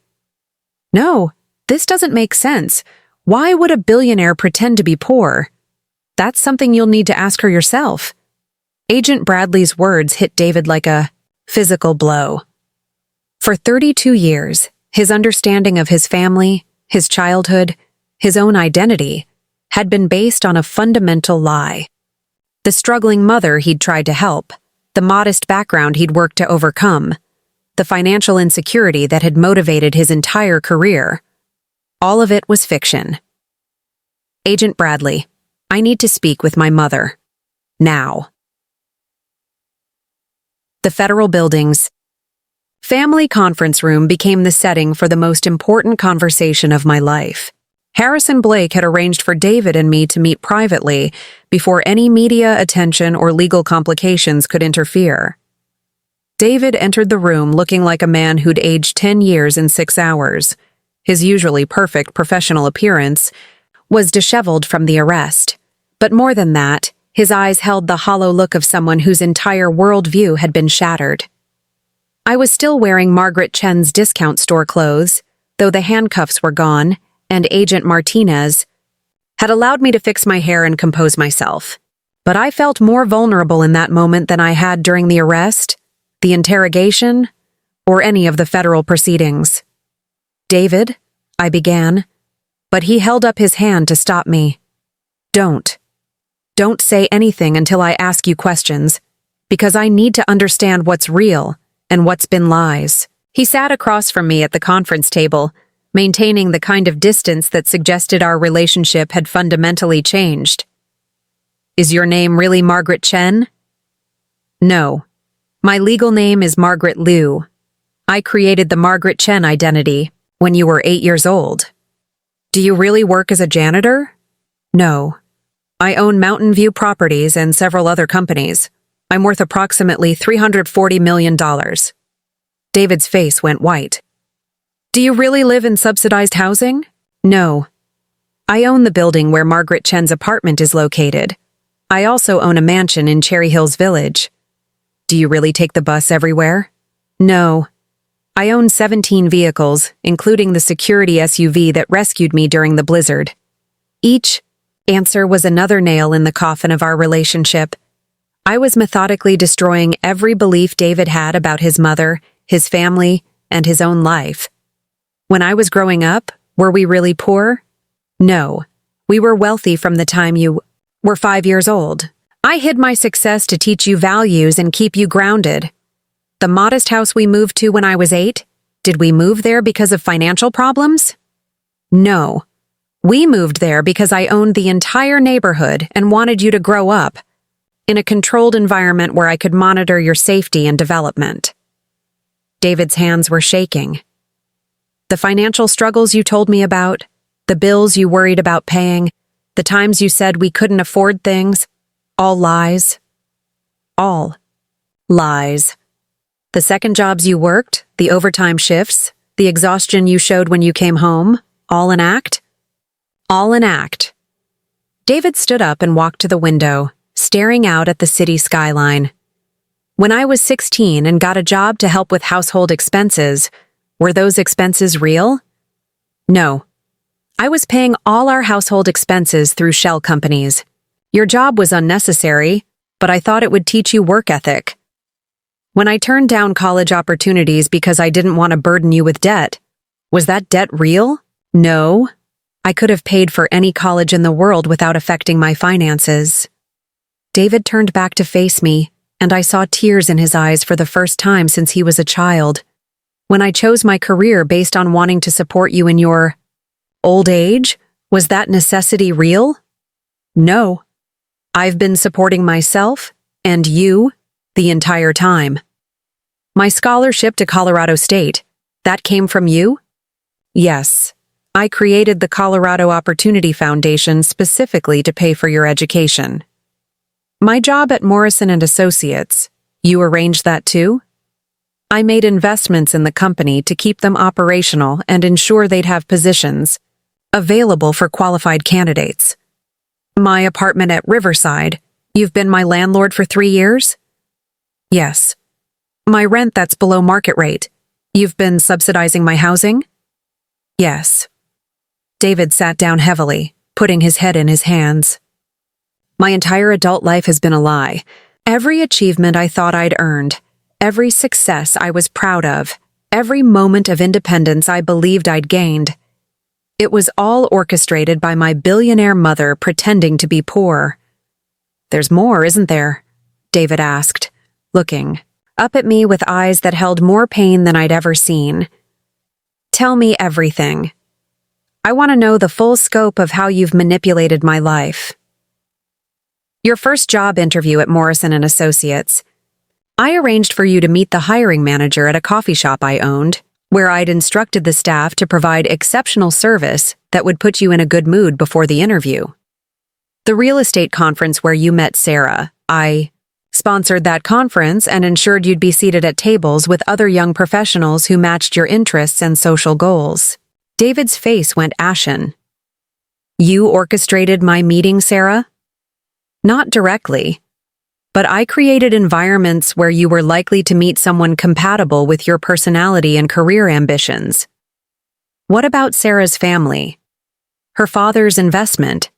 No, this doesn't make sense. Why would a billionaire pretend to be poor? That's something you'll need to ask her yourself. Agent Bradley's words hit David like a physical blow. For 32 years, his understanding of his family, his childhood, his own identity, had been based on a fundamental lie. The struggling mother he'd tried to help, the modest background he'd worked to overcome, the financial insecurity that had motivated his entire career. All of it was fiction. Agent Bradley, I need to speak with my mother. Now. The federal building's family conference room became the setting for the most important conversation of my life. Harrison Blake had arranged for David and me to meet privately before any media attention or legal complications could interfere. David entered the room looking like a man who'd aged 10 years in 6 hours. His usually perfect professional appearance was disheveled from the arrest. But more than that, his eyes held the hollow look of someone whose entire worldview had been shattered. I was still wearing Margaret Chen's discount store clothes, though the handcuffs were gone, and Agent Martinez had allowed me to fix my hair and compose myself. But I felt more vulnerable in that moment than I had during the arrest, the interrogation, or any of the federal proceedings. David, I began, but he held up his hand to stop me. Don't say anything until I ask you questions, because I need to understand what's real and what's been lies. He sat across from me at the conference table, maintaining the kind of distance that suggested our relationship had fundamentally changed. Is your name really Margaret Chen? No. My legal name is Margaret Liu. I created the Margaret Chen identity when you were 8 years old. Do you really work as a janitor? No. I own Mountain View Properties and several other companies. I'm worth approximately $340 million. David's face went white. Do you really live in subsidized housing? No. I own the building where Margaret Chen's apartment is located. I also own a mansion in Cherry Hills Village. Do you really take the bus everywhere? No. I own 17 vehicles, including the security SUV that rescued me during the blizzard. Each answer was another nail in the coffin of our relationship. I was methodically destroying every belief David had about his mother, his family, and his own life. When I was growing up, were we really poor? No. We were wealthy from the time you were 5 years old. I hid my success to teach you values and keep you grounded. The modest house we moved to when I was 8, did we move there because of financial problems? No. We moved there because I owned the entire neighborhood and wanted you to grow up in a controlled environment where I could monitor your safety and development. David's hands were shaking. The financial struggles you told me about, the bills you worried about paying, The times you said we couldn't afford things, all lies. All lies. The second jobs you worked, the overtime shifts, the exhaustion you showed when you came home, all an act? All an act. David stood up and walked to the window, staring out at the city skyline. When I was 16 and got a job to help with household expenses, were those expenses real? No. I was paying all our household expenses through shell companies. Your job was unnecessary, but I thought it would teach you work ethic. When I turned down college opportunities because I didn't want to burden you with debt, was that debt real? No. I could have paid for any college in the world without affecting my finances. David turned back to face me, and I saw tears in his eyes for the first time since he was a child. When I chose my career based on wanting to support you in your old age, was that necessity real? No. I've been supporting myself and you the entire time. My scholarship to Colorado State, that came from you? Yes. I created the Colorado Opportunity Foundation specifically to pay for your education. My job at Morrison & Associates, you arranged that too? I made investments in the company to keep them operational and ensure they'd have positions available for qualified candidates. My apartment at Riverside, you've been my landlord for 3 years? Yes. My rent that's below market rate, you've been subsidizing my housing? Yes. David sat down heavily, putting his head in his hands. My entire adult life has been a lie. Every achievement I thought I'd earned, every success I was proud of, every moment of independence I believed I'd gained. It was all orchestrated by my billionaire mother pretending to be poor. There's more, isn't there? David asked, looking up at me with eyes that held more pain than I'd ever seen. Tell me everything. I want to know the full scope of how you've manipulated my life. Your first job interview at Morrison & Associates. I arranged for you to meet the hiring manager at a coffee shop I owned, where I'd instructed the staff to provide exceptional service that would put you in a good mood before the interview. The real estate conference where you met Sarah, I sponsored that conference and ensured you'd be seated at tables with other young professionals who matched your interests and social goals. David's face went ashen. You orchestrated my meeting, Sarah? Not directly, but I created environments where you were likely to meet someone compatible with your personality and career ambitions. What about Sarah's family? Her father's investment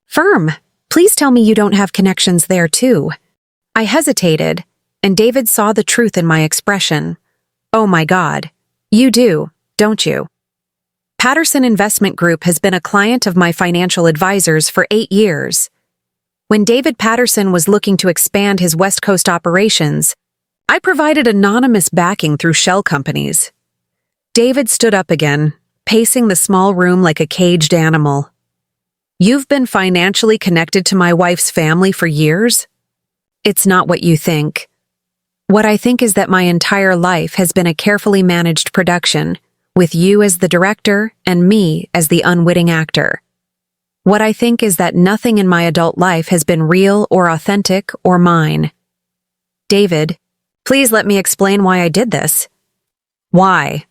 firm? Please tell me you don't have connections there too. I hesitated, and David saw the truth in my expression. Oh my God, you do, don't you? Patterson Investment Group has been a client of my financial advisors for 8 years. When David Patterson was looking to expand his West Coast operations, I provided anonymous backing through shell companies. David stood up again, pacing the small room like a caged animal. You've been financially connected to my wife's family for years? It's not what you think. What I think is that my entire life has been a carefully managed production, with you as the director and me as the unwitting actor. What I think is that nothing in my adult life has been real or authentic or mine. David, please let me explain why I did this. Why?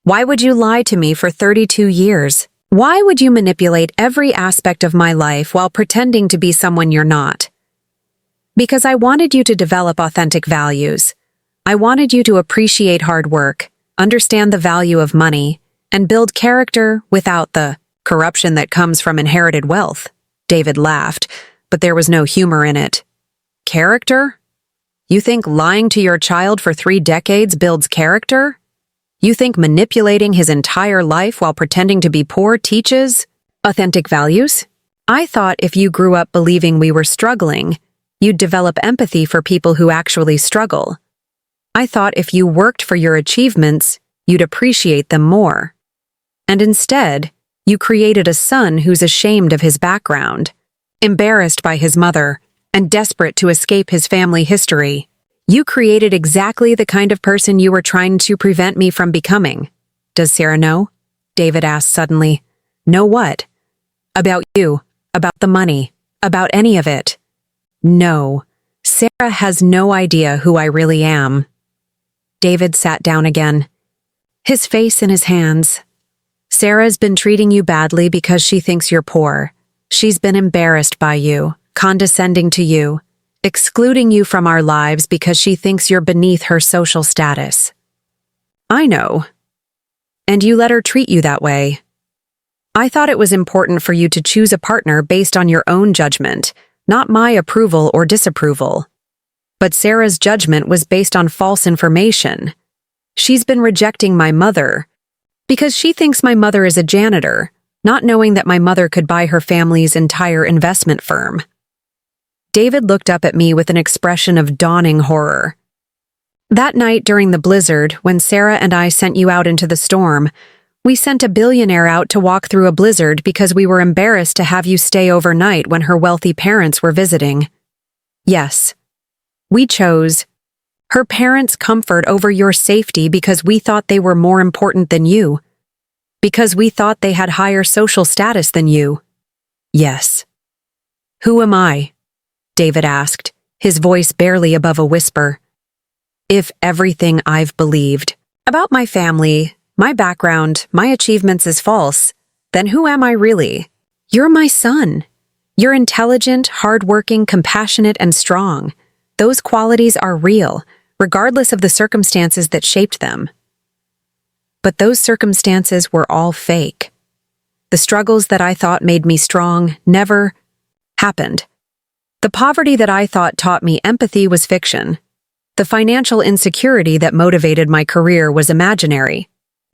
Why would you lie to me for 32 years? Why would you manipulate every aspect of my life while pretending to be someone you're not? Because I wanted you to develop authentic values. I wanted you to appreciate hard work, understand the value of money, and build character without the corruption that comes from inherited wealth. David laughed, but there was no humor in it. Character? You think lying to your child for 3 decades builds character? You think manipulating his entire life while pretending to be poor teaches authentic values? I thought if you grew up believing we were struggling, you'd develop empathy for people who actually struggle. I thought if you worked for your achievements, you'd appreciate them more. And instead, you created a son who's ashamed of his background, embarrassed by his mother, and desperate to escape his family history. You created exactly the kind of person you were trying to prevent me from becoming. Does Sarah know? David asked suddenly. Know what? About you. about the money, about any of it. No, Sarah has no idea who I really am. David sat down again, his face in his hands. Sarah's been treating you badly because she thinks you're poor. She's been embarrassed by you, condescending to you, excluding you from our lives because she thinks you're beneath her social status. I know. And you let her treat you that way. I thought it was important for you to choose a partner based on your own judgment, not my approval or disapproval. But Sarah's judgment was based on false information. She's been rejecting my mother because she thinks my mother is a janitor, not knowing that my mother could buy her family's entire investment firm. David looked up at me with an expression of dawning horror. That night during the blizzard, when Sarah and I sent you out into the storm, we sent a billionaire out to walk through a blizzard because we were embarrassed to have you stay overnight when her wealthy parents were visiting. Yes, we chose her parents' comfort over your safety because we thought they were more important than you. Because we thought they had higher social status than you. Yes. Who am I? David asked, his voice barely above a whisper. If everything I've believed about my family, my background, my achievements is false, then who am I really? You're my son. You're intelligent, hardworking, compassionate, and strong. Those qualities are real, regardless of the circumstances that shaped them. But those circumstances were all fake. The struggles that I thought made me strong never happened. The poverty that I thought taught me empathy was fiction. The financial insecurity that motivated my career was imaginary.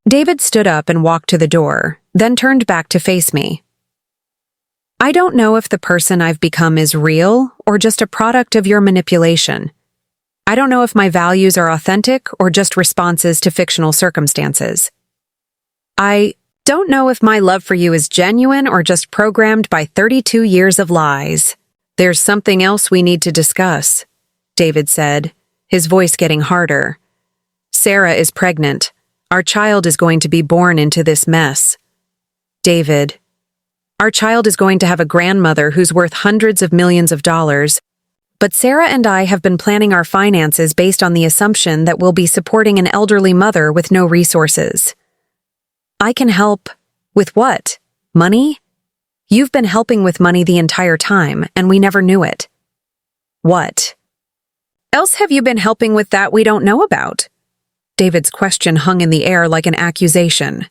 David stood up and walked to the door, then turned back to face me. I don't know if the person I've become is real or just a product of your manipulation. I don't know if my values are authentic or just responses to fictional circumstances. I don't know if my love for you is genuine or just programmed by 32 years of lies. There's something else we need to discuss, David said, his voice getting harder. Sarah is pregnant. Our child is going to be born into this mess. David, our child is going to have a grandmother who's worth hundreds of millions of dollars. But Sarah and I have been planning our finances based on the assumption that we'll be supporting an elderly mother with no resources. I can help. With what? Money? You've been helping with money the entire time, and we never knew it. What else have you been helping with that we don't know about? David's question hung in the air like an accusation.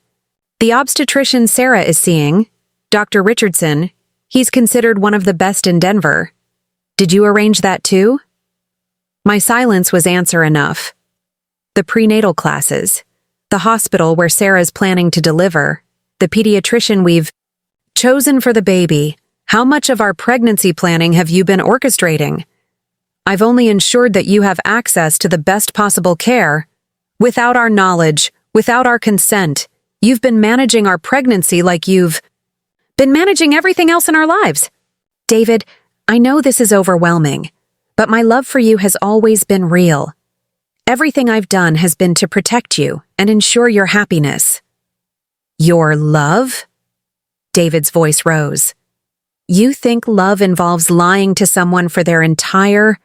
The obstetrician Sarah is seeing, Dr. Richardson, he's considered one of the best in Denver. Did you arrange that too? My silence was answer enough. The prenatal classes, the hospital where Sarah's planning to deliver, the pediatrician we've chosen for the baby. How much of our pregnancy planning have you been orchestrating? I've only ensured that you have access to the best possible care. Without our knowledge, without our consent, you've been managing our pregnancy like you've been managing everything else in our lives. David, I know this is overwhelming, but my love for you has always been real. Everything I've done has been to protect you and ensure your happiness. Your love? David's voice rose. You think love involves lying to someone for their entire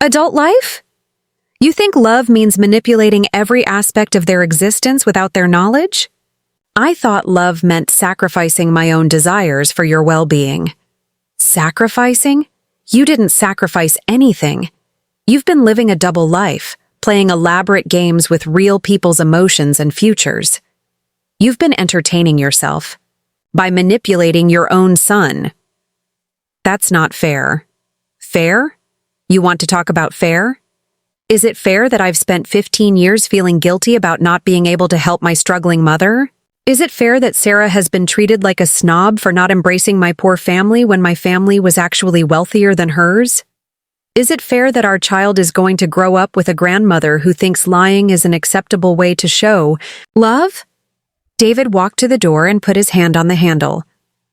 adult life? You think love means manipulating every aspect of their existence without their knowledge? I thought love meant sacrificing my own desires for your well-being. Sacrificing? You didn't sacrifice anything. You've been living a double life, playing elaborate games with real people's emotions and futures. You've been entertaining yourself by manipulating your own son. That's not fair. Fair? You want to talk about fair? Is it fair that I've spent 15 years feeling guilty about not being able to help my struggling mother? Is it fair that Sarah has been treated like a snob for not embracing my poor family when my family was actually wealthier than hers? Is it fair that our child is going to grow up with a grandmother who thinks lying is an acceptable way to show love? David walked to the door and put his hand on the handle.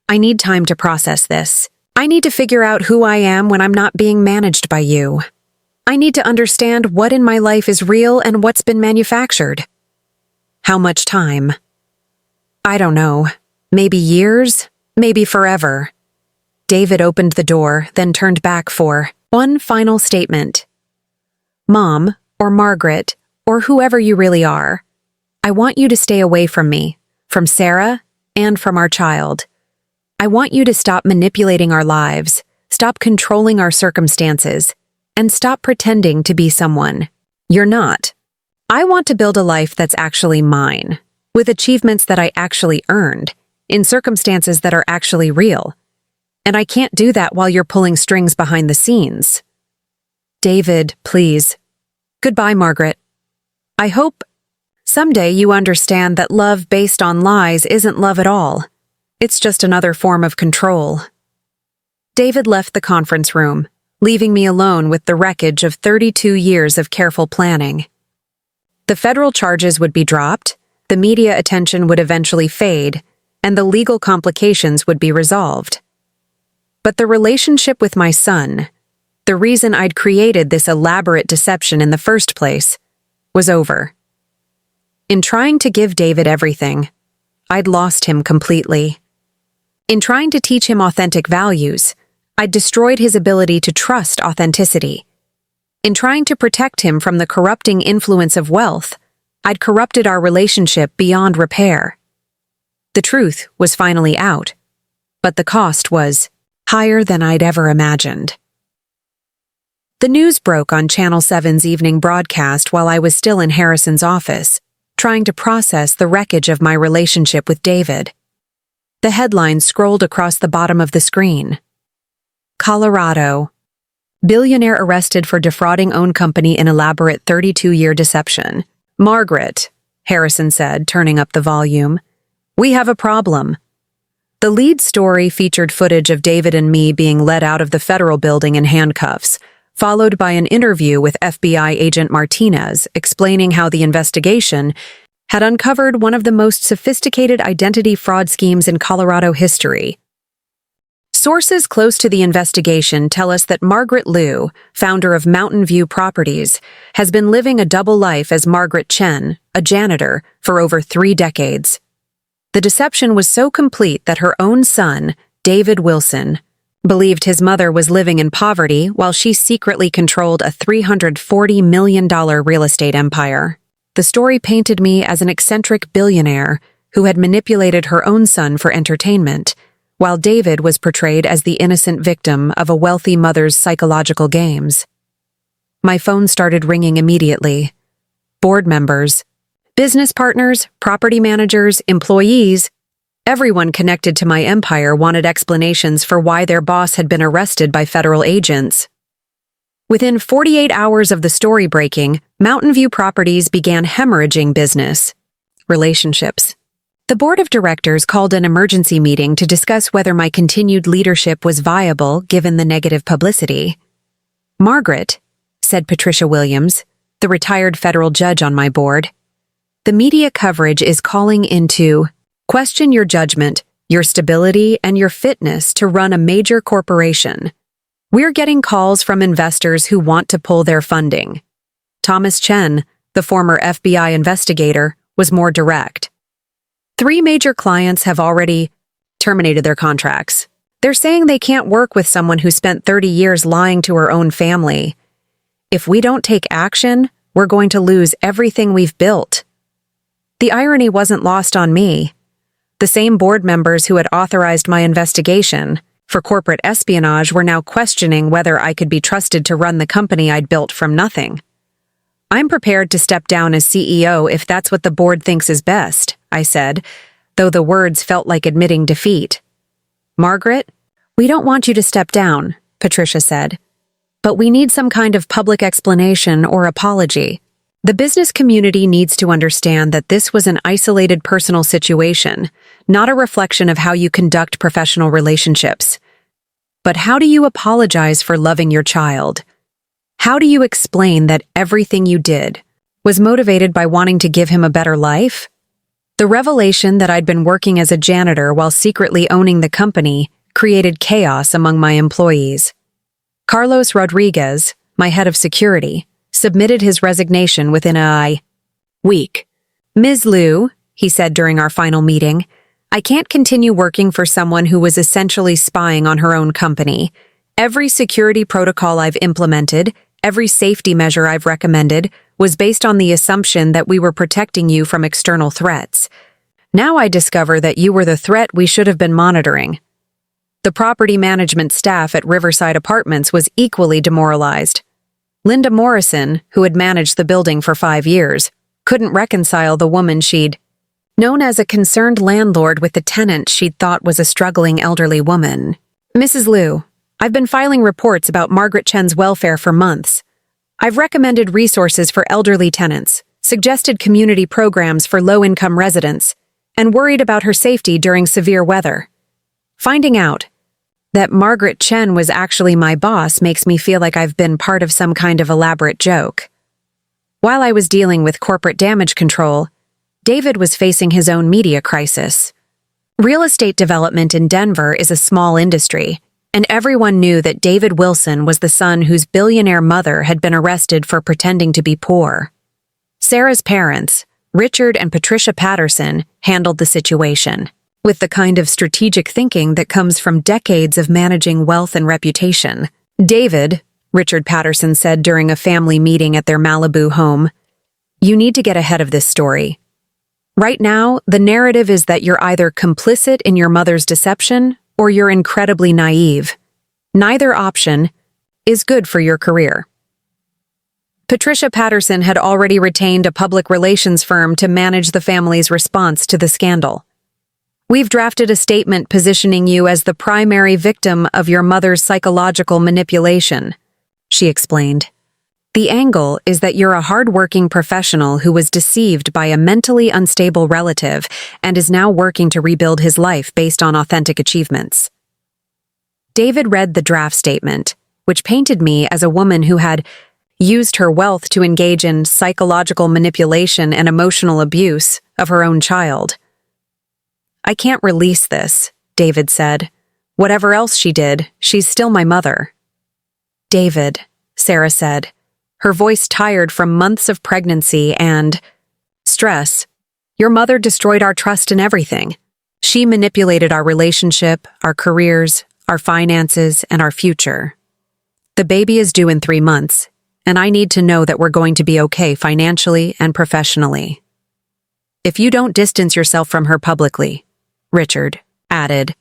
I need time to process this. I need to figure out who I am when I'm not being managed by you. I need to understand what in my life is real and what's been manufactured. How much time? I don't know. Maybe years, maybe forever. David opened the door, then turned back for one final statement. Mom, or Margaret, or whoever you really are, I want you to stay away from me, from Sarah, and from our child. I want you to stop manipulating our lives, stop controlling our circumstances, and stop pretending to be someone you're not. I want to build a life that's actually mine, with achievements that I actually earned, in circumstances that are actually real. And I can't do that while you're pulling strings behind the scenes. David, please. Goodbye, Margaret. I hope someday you understand that love based on lies isn't love at all. It's just another form of control. David left the conference room, leaving me alone with the wreckage of 32 years of careful planning. The federal charges would be dropped, the media attention would eventually fade, and the legal complications would be resolved. But the relationship with my son, the reason I'd created this elaborate deception in the first place, was over. In trying to give David everything, I'd lost him completely. In trying to teach him authentic values, I'd destroyed his ability to trust authenticity. In trying to protect him from the corrupting influence of wealth, I'd corrupted our relationship beyond repair. The truth was finally out, but the cost was higher than I'd ever imagined. The news broke on Channel 7's evening broadcast while I was still in Harrison's office, trying to process the wreckage of my relationship with David. The headline scrolled across the bottom of the screen. Colorado. Billionaire arrested for defrauding own company in elaborate 32-year deception. Margaret, Harrison said, turning up the volume. We have a problem. The lead story featured footage of David and me being led out of the federal building in handcuffs, followed by an interview with FBI agent Martinez explaining how the investigation had uncovered one of the most sophisticated identity fraud schemes in Colorado history. Sources close to the investigation tell us that Margaret Liu, founder of Mountain View Properties, has been living a double life as Margaret Chen, a janitor, for over 3 decades. The deception was so complete that her own son, David Wilson, believed his mother was living in poverty while she secretly controlled a $340 million real estate empire. The story painted me as an eccentric billionaire who had manipulated her own son for entertainment, while David was portrayed as the innocent victim of a wealthy mother's psychological games. My phone started ringing immediately. Board members, business partners, property managers, employees, everyone connected to my empire wanted explanations for why their boss had been arrested by federal agents. Within 48 hours of the story breaking, Mountain View Properties began hemorrhaging business. Relationships. The board of directors called an emergency meeting to discuss whether my continued leadership was viable given the negative publicity. Margaret, said Patricia Williams, the retired federal judge on my board, the media coverage is calling into question your judgment, your stability, and your fitness to run a major corporation. We're getting calls from investors who want to pull their funding. Thomas Chen, the former FBI investigator, was more direct. 3 major clients have already terminated their contracts. They're saying they can't work with someone who spent 30 years lying to her own family. If we don't take action, we're going to lose everything we've built. The irony wasn't lost on me. The same board members who had authorized my investigation for corporate espionage were now questioning whether I could be trusted to run the company I'd built from nothing. I'm prepared to step down as CEO if that's what the board thinks is best, I said, though the words felt like admitting defeat. Margaret, we don't want you to step down, Patricia said, but we need some kind of public explanation or apology. The business community needs to understand that this was an isolated personal situation, not a reflection of how you conduct professional relationships. But how do you apologize for loving your child? How do you explain that everything you did was motivated by wanting to give him a better life? The revelation that I'd been working as a janitor while secretly owning the company created chaos among my employees. Carlos Rodriguez, my head of security, submitted his resignation within a week. Ms. Liu, he said during our final meeting, I can't continue working for someone who was essentially spying on her own company. Every security protocol I've implemented, every safety measure I've recommended, was based on the assumption that we were protecting you from external threats. Now I discover that you were the threat we should have been monitoring. The property management staff at Riverside Apartments was equally demoralized. Linda Morrison, who had managed the building for 5 years, couldn't reconcile the woman she'd known as a concerned landlord with the tenant she'd thought was a struggling elderly woman. Mrs. Liu, I've been filing reports about Margaret Chen's welfare for months. I've recommended resources for elderly tenants, suggested community programs for low-income residents, and worried about her safety during severe weather. Finding out that Margaret Chen was actually my boss makes me feel like I've been part of some kind of elaborate joke. While I was dealing with corporate damage control, David was facing his own media crisis. Real estate development in Denver is a small industry, and everyone knew that David Wilson was the son whose billionaire mother had been arrested for pretending to be poor. Sarah's parents, Richard and Patricia Patterson, handled the situation, with the kind of strategic thinking that comes from decades of managing wealth and reputation. David, Richard Patterson said during a family meeting at their Malibu home, "You need to get ahead of this story. Right now, the narrative is that you're either complicit in your mother's deception or you're incredibly naive. Neither option is good for your career." Patricia Patterson had already retained a public relations firm to manage the family's response to the scandal. "We've drafted a statement positioning you as the primary victim of your mother's psychological manipulation," she explained. "The angle is that you're a hard-working professional who was deceived by a mentally unstable relative and is now working to rebuild his life based on authentic achievements." David read the draft statement, which painted me as a woman who had used her wealth to engage in psychological manipulation and emotional abuse of her own child. "I can't release this," David said. "Whatever else she did, she's still my mother." "David," Sarah said, her voice tired from months of pregnancy and stress, "your mother destroyed our trust in everything. She manipulated our relationship, our careers, our finances, and our future. The baby is due in 3 months, and I need to know that we're going to be okay financially and professionally. If you don't distance yourself from her publicly," Richard added,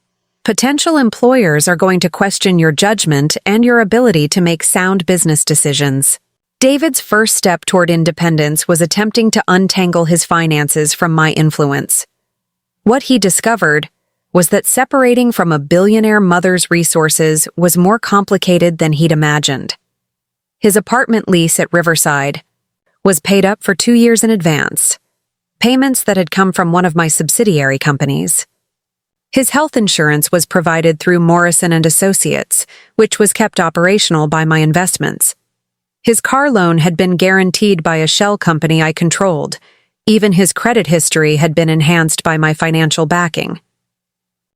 "potential employers are going to question your judgment and your ability to make sound business decisions." David's first step toward independence was attempting to untangle his finances from my influence. What he discovered was that separating from a billionaire mother's resources was more complicated than he'd imagined. His apartment lease at Riverside was paid up for 2 years in advance, payments that had come from one of my subsidiary companies. His health insurance was provided through Morrison and Associates, which was kept operational by my investments. His car loan had been guaranteed by a shell company I controlled. Even his credit history had been enhanced by my financial backing.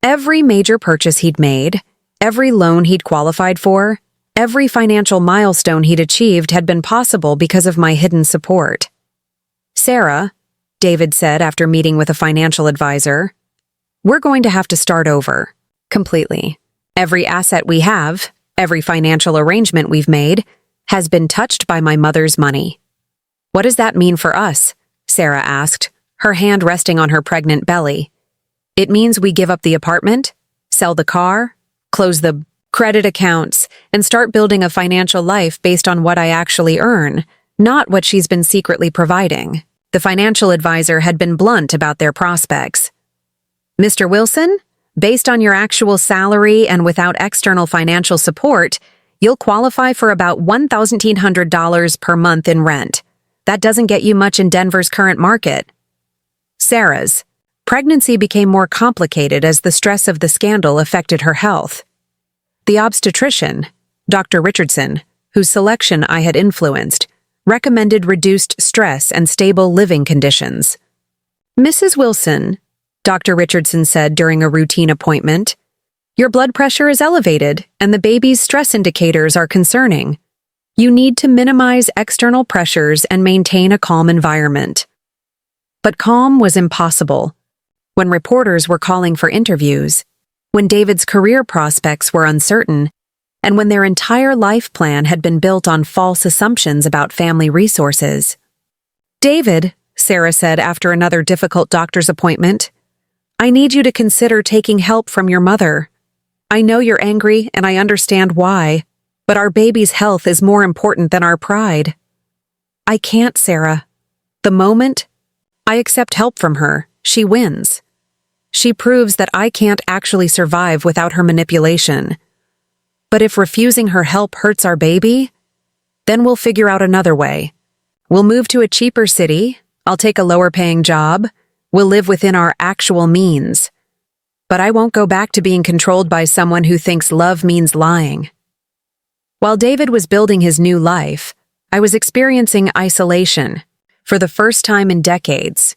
Every major purchase he'd made, every loan he'd qualified for, every financial milestone he'd achieved had been possible because of my hidden support. "Sarah," David said after meeting with a financial advisor, "we're going to have to start over, completely. Every asset we have, every financial arrangement we've made, has been touched by my mother's money." "What does that mean for us?" Sarah asked, her hand resting on her pregnant belly. "It means we give up the apartment, sell the car, close the credit accounts, and start building a financial life based on what I actually earn, not what she's been secretly providing." The financial advisor had been blunt about their prospects. "Mr. Wilson, based on your actual salary and without external financial support, you'll qualify for about $1,800 per month in rent. That doesn't get you much in Denver's current market." Sarah's pregnancy became more complicated as the stress of the scandal affected her health. The obstetrician, Dr. Richardson, whose selection I had influenced, recommended reduced stress and stable living conditions. "Mrs. Wilson," Dr. Richardson said during a routine appointment, "your blood pressure is elevated and the baby's stress indicators are concerning. You need to minimize external pressures and maintain a calm environment." But calm was impossible. when reporters were calling for interviews, when David's career prospects were uncertain, and when their entire life plan had been built on false assumptions about family resources. "David," Sarah said after another difficult doctor's appointment, "I need you to consider taking help from your mother. I know you're angry and I understand why, but our baby's health is more important than our pride." "I can't, Sarah. The moment I accept help from her, she wins. She proves that I can't actually survive without her manipulation. But if refusing her help hurts our baby, then we'll figure out another way. We'll move to a cheaper city, I'll take a lower-paying job, we'll live within our actual means. But I won't go back to being controlled by someone who thinks love means lying." While David was building his new life, I was experiencing isolation for the first time in decades.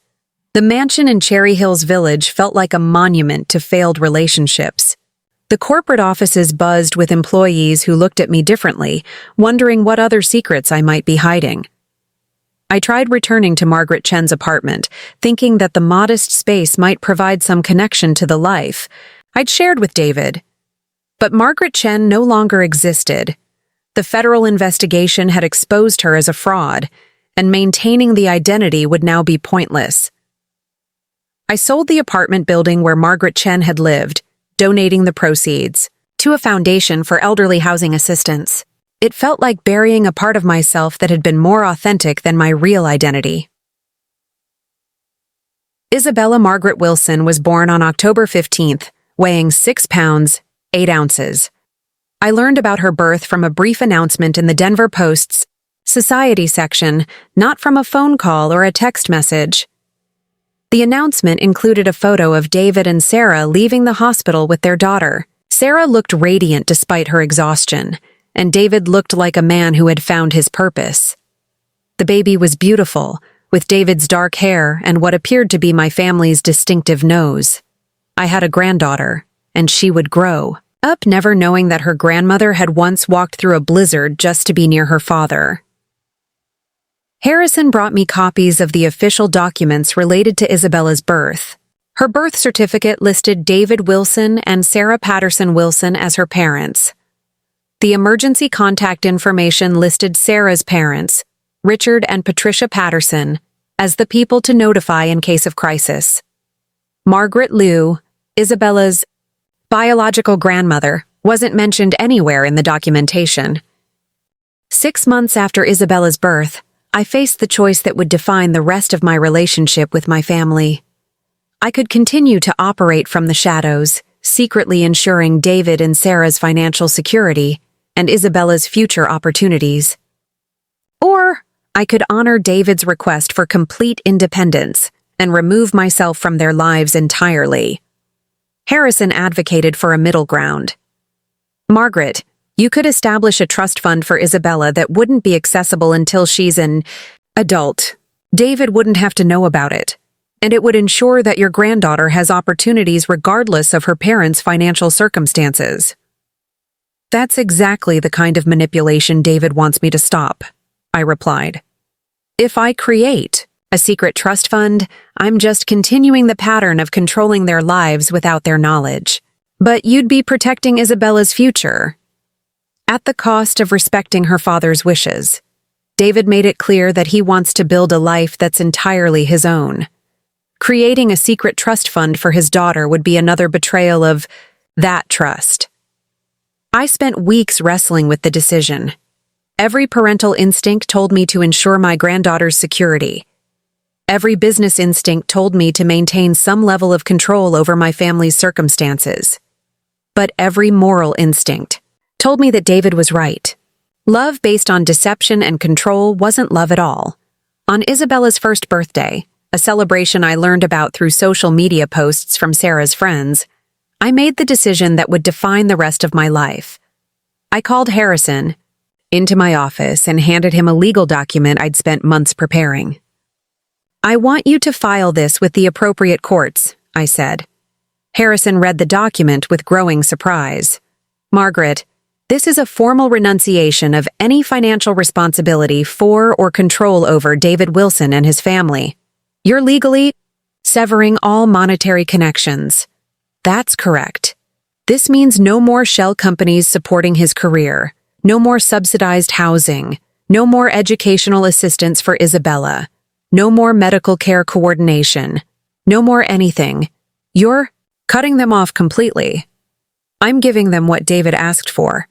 The mansion in Cherry Hills Village felt like a monument to failed relationships. The corporate offices buzzed with employees who looked at me differently, wondering what other secrets I might be hiding. I tried returning to Margaret Chen's apartment, thinking that the modest space might provide some connection to the life I'd shared with David. But Margaret Chen no longer existed. The federal investigation had exposed her as a fraud, and maintaining the identity would now be pointless. I sold the apartment building where Margaret Chen had lived, donating the proceeds to a foundation for elderly housing assistance. It felt like burying a part of myself that had been more authentic than my real identity. Isabella Margaret Wilson was born on October 15th, weighing 6 pounds, 8 ounces. I learned about her birth from a brief announcement in the Denver Post's Society section, not from a phone call or a text message. The announcement included a photo of David and Sarah leaving the hospital with their daughter. Sarah looked radiant despite her exhaustion, and David looked like a man who had found his purpose. The baby was beautiful, with David's dark hair and what appeared to be my family's distinctive nose. I had a granddaughter, and she would grow up never knowing that her grandmother had once walked through a blizzard just to be near her father. Harrison brought me copies of the official documents related to Isabella's birth. Her birth certificate listed David Wilson and Sarah Patterson Wilson as her parents. The emergency contact information listed Sarah's parents, Richard and Patricia Patterson, as the people to notify in case of crisis. Margaret Liu, Isabella's biological grandmother, wasn't mentioned anywhere in the documentation. 6 months after Isabella's birth, I faced the choice that would define the rest of my relationship with my family. I could continue to operate from the shadows, secretly ensuring David and Sarah's financial security and Isabella's future opportunities. Or I could honor David's request for complete independence and remove myself from their lives entirely. Harrison advocated for a middle ground. "Margaret, you could establish a trust fund for Isabella that wouldn't be accessible until she's an adult. David wouldn't have to know about it, and it would ensure that your granddaughter has opportunities regardless of her parents' financial circumstances." "That's exactly the kind of manipulation David wants me to stop," I replied. "If I create a secret trust fund, I'm just continuing the pattern of controlling their lives without their knowledge. But you'd be protecting Isabella's future, at the cost of respecting her father's wishes." David made it clear that he wants to build a life that's entirely his own. Creating a secret trust fund for his daughter would be another betrayal of that trust. I spent weeks wrestling with the decision. Every parental instinct told me to ensure my granddaughter's security. Every business instinct told me to maintain some level of control over my family's circumstances. But every moral instinct told me that David was right. Love based on deception and control wasn't love at all. On Isabella's first birthday, a celebration I learned about through social media posts from Sarah's friends, I made the decision that would define the rest of my life. I called Harrison into my office and handed him a legal document I'd spent months preparing. "I want you to file this with the appropriate courts," I said. Harrison read the document with growing surprise. "Margaret, this is a formal renunciation of any financial responsibility for or control over David Wilson and his family. You're legally..." severing all monetary connections. That's correct. This means no more shell companies supporting his career, no more subsidized housing, no more educational assistance for Isabella, no more medical care coordination, no more anything. You're cutting them off completely. I'm giving them what David asked for,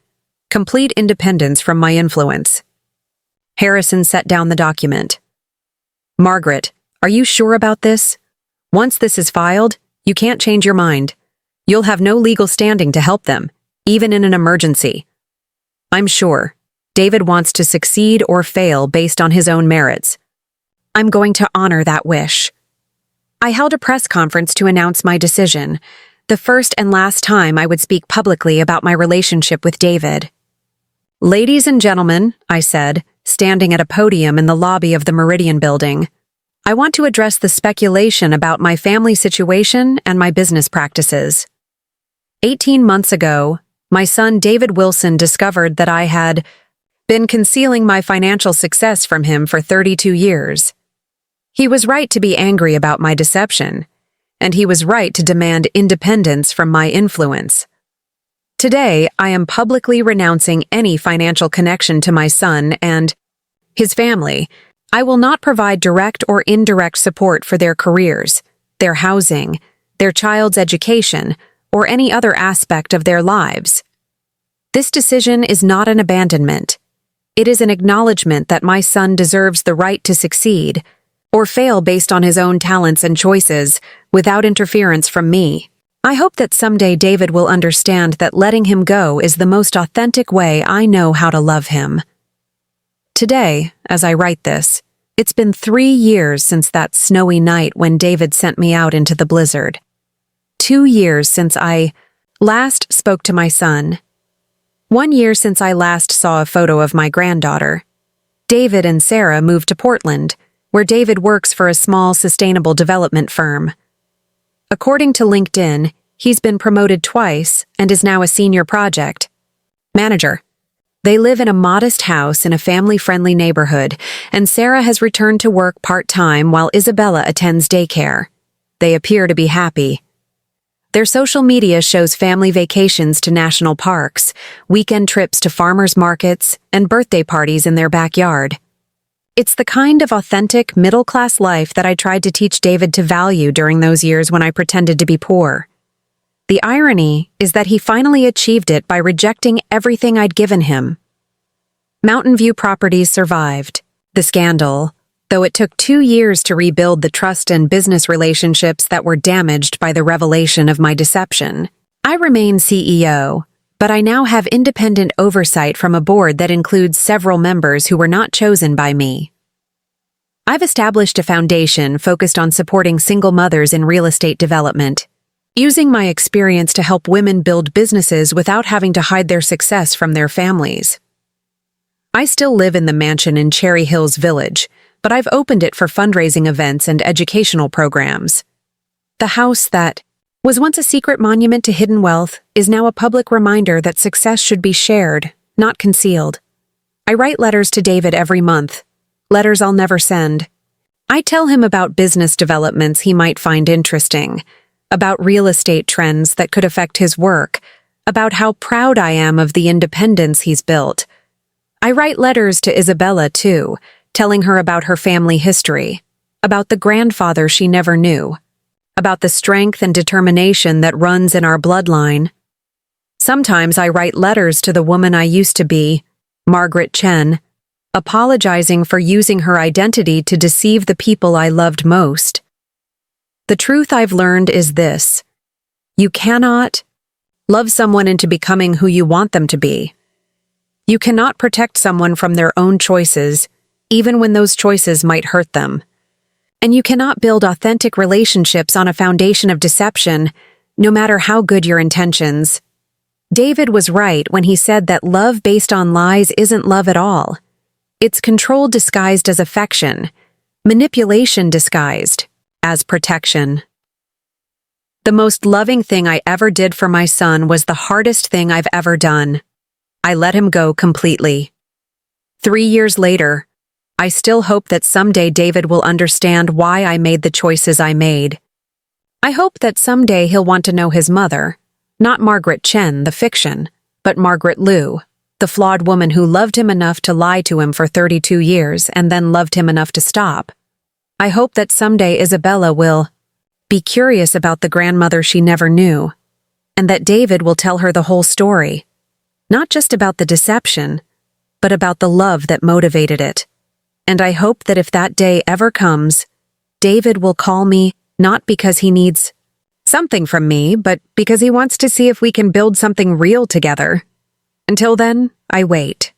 complete independence from my influence. Harrison set down the document. Margaret, are you sure about this? Once this is filed, you can't change your mind. You'll have no legal standing to help them, even in an emergency. I'm sure. David wants to succeed or fail based on his own merits. I'm going to honor that wish. I held a press conference to announce my decision, the first and last time I would speak publicly about my relationship with David. Ladies and gentlemen, I said, standing at a podium in the lobby of the Meridian building, I want to address the speculation about my family situation and my business practices. 18 months ago, my son David Wilson discovered that I had been concealing my financial success from him for 32 years. He was right to be angry about my deception, and he was right to demand independence from my influence. Today, I am publicly renouncing any financial connection to my son and his family. I will not provide direct or indirect support for their careers, their housing, their child's education, or any other aspect of their lives. This decision is not an abandonment. It is an acknowledgement that my son deserves the right to succeed or fail based on his own talents and choices without interference from me. I hope that someday David will understand that letting him go is the most authentic way I know how to love him. Today, as I write this, it's been 3 years since that snowy night when David sent me out into the blizzard. 2 years since I last spoke to my son. 1 year since I last saw a photo of my granddaughter. David and Sarah moved to Portland, where David works for a small sustainable development firm. According to LinkedIn, he's been promoted twice and is now a senior project manager. They live in a modest house in a family-friendly neighborhood, and Sarah has returned to work part-time while Isabella attends daycare. They appear to be happy. Their social media shows family vacations to national parks, weekend trips to farmers markets, and birthday parties in their backyard. It's the kind of authentic, middle-class life that I tried to teach David to value during those years when I pretended to be poor. The irony is that he finally achieved it by rejecting everything I'd given him. Mountain View Properties survived the scandal, though it took 2 years to rebuild the trust and business relationships that were damaged by the revelation of my deception. I remain CEO, but I now have independent oversight from a board that includes several members who were not chosen by me. I've established a foundation focused on supporting single mothers in real estate development, using my experience to help women build businesses without having to hide their success from their families. I still live in the mansion in Cherry Hills Village, but I've opened it for fundraising events and educational programs. The house that was once a secret monument to hidden wealth is now a public reminder that success should be shared, not concealed. I write letters to David every month, letters I'll never send. I tell him about business developments he might find interesting, about real estate trends that could affect his work, about how proud I am of the independence he's built. I write letters to Isabella, too, telling her about her family history, about the grandfather she never knew, about the strength and determination that runs in our bloodline. Sometimes I write letters to the woman I used to be, Margaret Chen, apologizing for using her identity to deceive the people I loved most. The truth I've learned is this: you cannot love someone into becoming who you want them to be. You cannot protect someone from their own choices, even when those choices might hurt them. And you cannot build authentic relationships on a foundation of deception, no matter how good your intentions. David was right when he said that love based on lies isn't love at all. It's control disguised as affection, manipulation disguised as protection. The most loving thing I ever did for my son was the hardest thing I've ever done. I let him go completely. 3 years later, I still hope that someday David will understand why I made the choices I made. I hope that someday he'll want to know his mother, not Margaret Chen, the fiction, but Margaret Liu, the flawed woman who loved him enough to lie to him for 32 years and then loved him enough to stop. I hope that someday Isabella will be curious about the grandmother she never knew, and that David will tell her the whole story, not just about the deception, but about the love that motivated it. And I hope that if that day ever comes, David will call me not because he needs something from me, but because he wants to see if we can build something real together. Until then, I wait.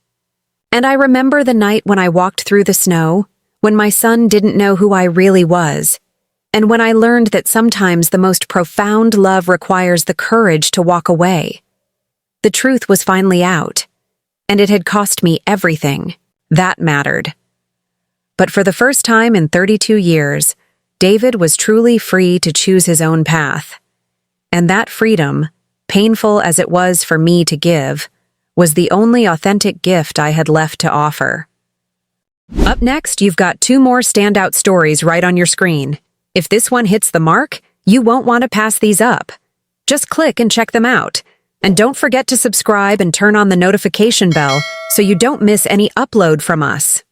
And I remember the night when I walked through the snow, when my son didn't know who I really was, and when I learned that sometimes the most profound love requires the courage to walk away. The truth was finally out, and it had cost me everything. That mattered. But for the first time in 32 years, David was truly free to choose his own path. And that freedom, painful as it was for me to give, was the only authentic gift I had left to offer. Up next, you've got 2 more standout stories right on your screen. If this one hits the mark, you won't want to pass these up. Just click and check them out. And don't forget to subscribe and turn on the notification bell so you don't miss any upload from us.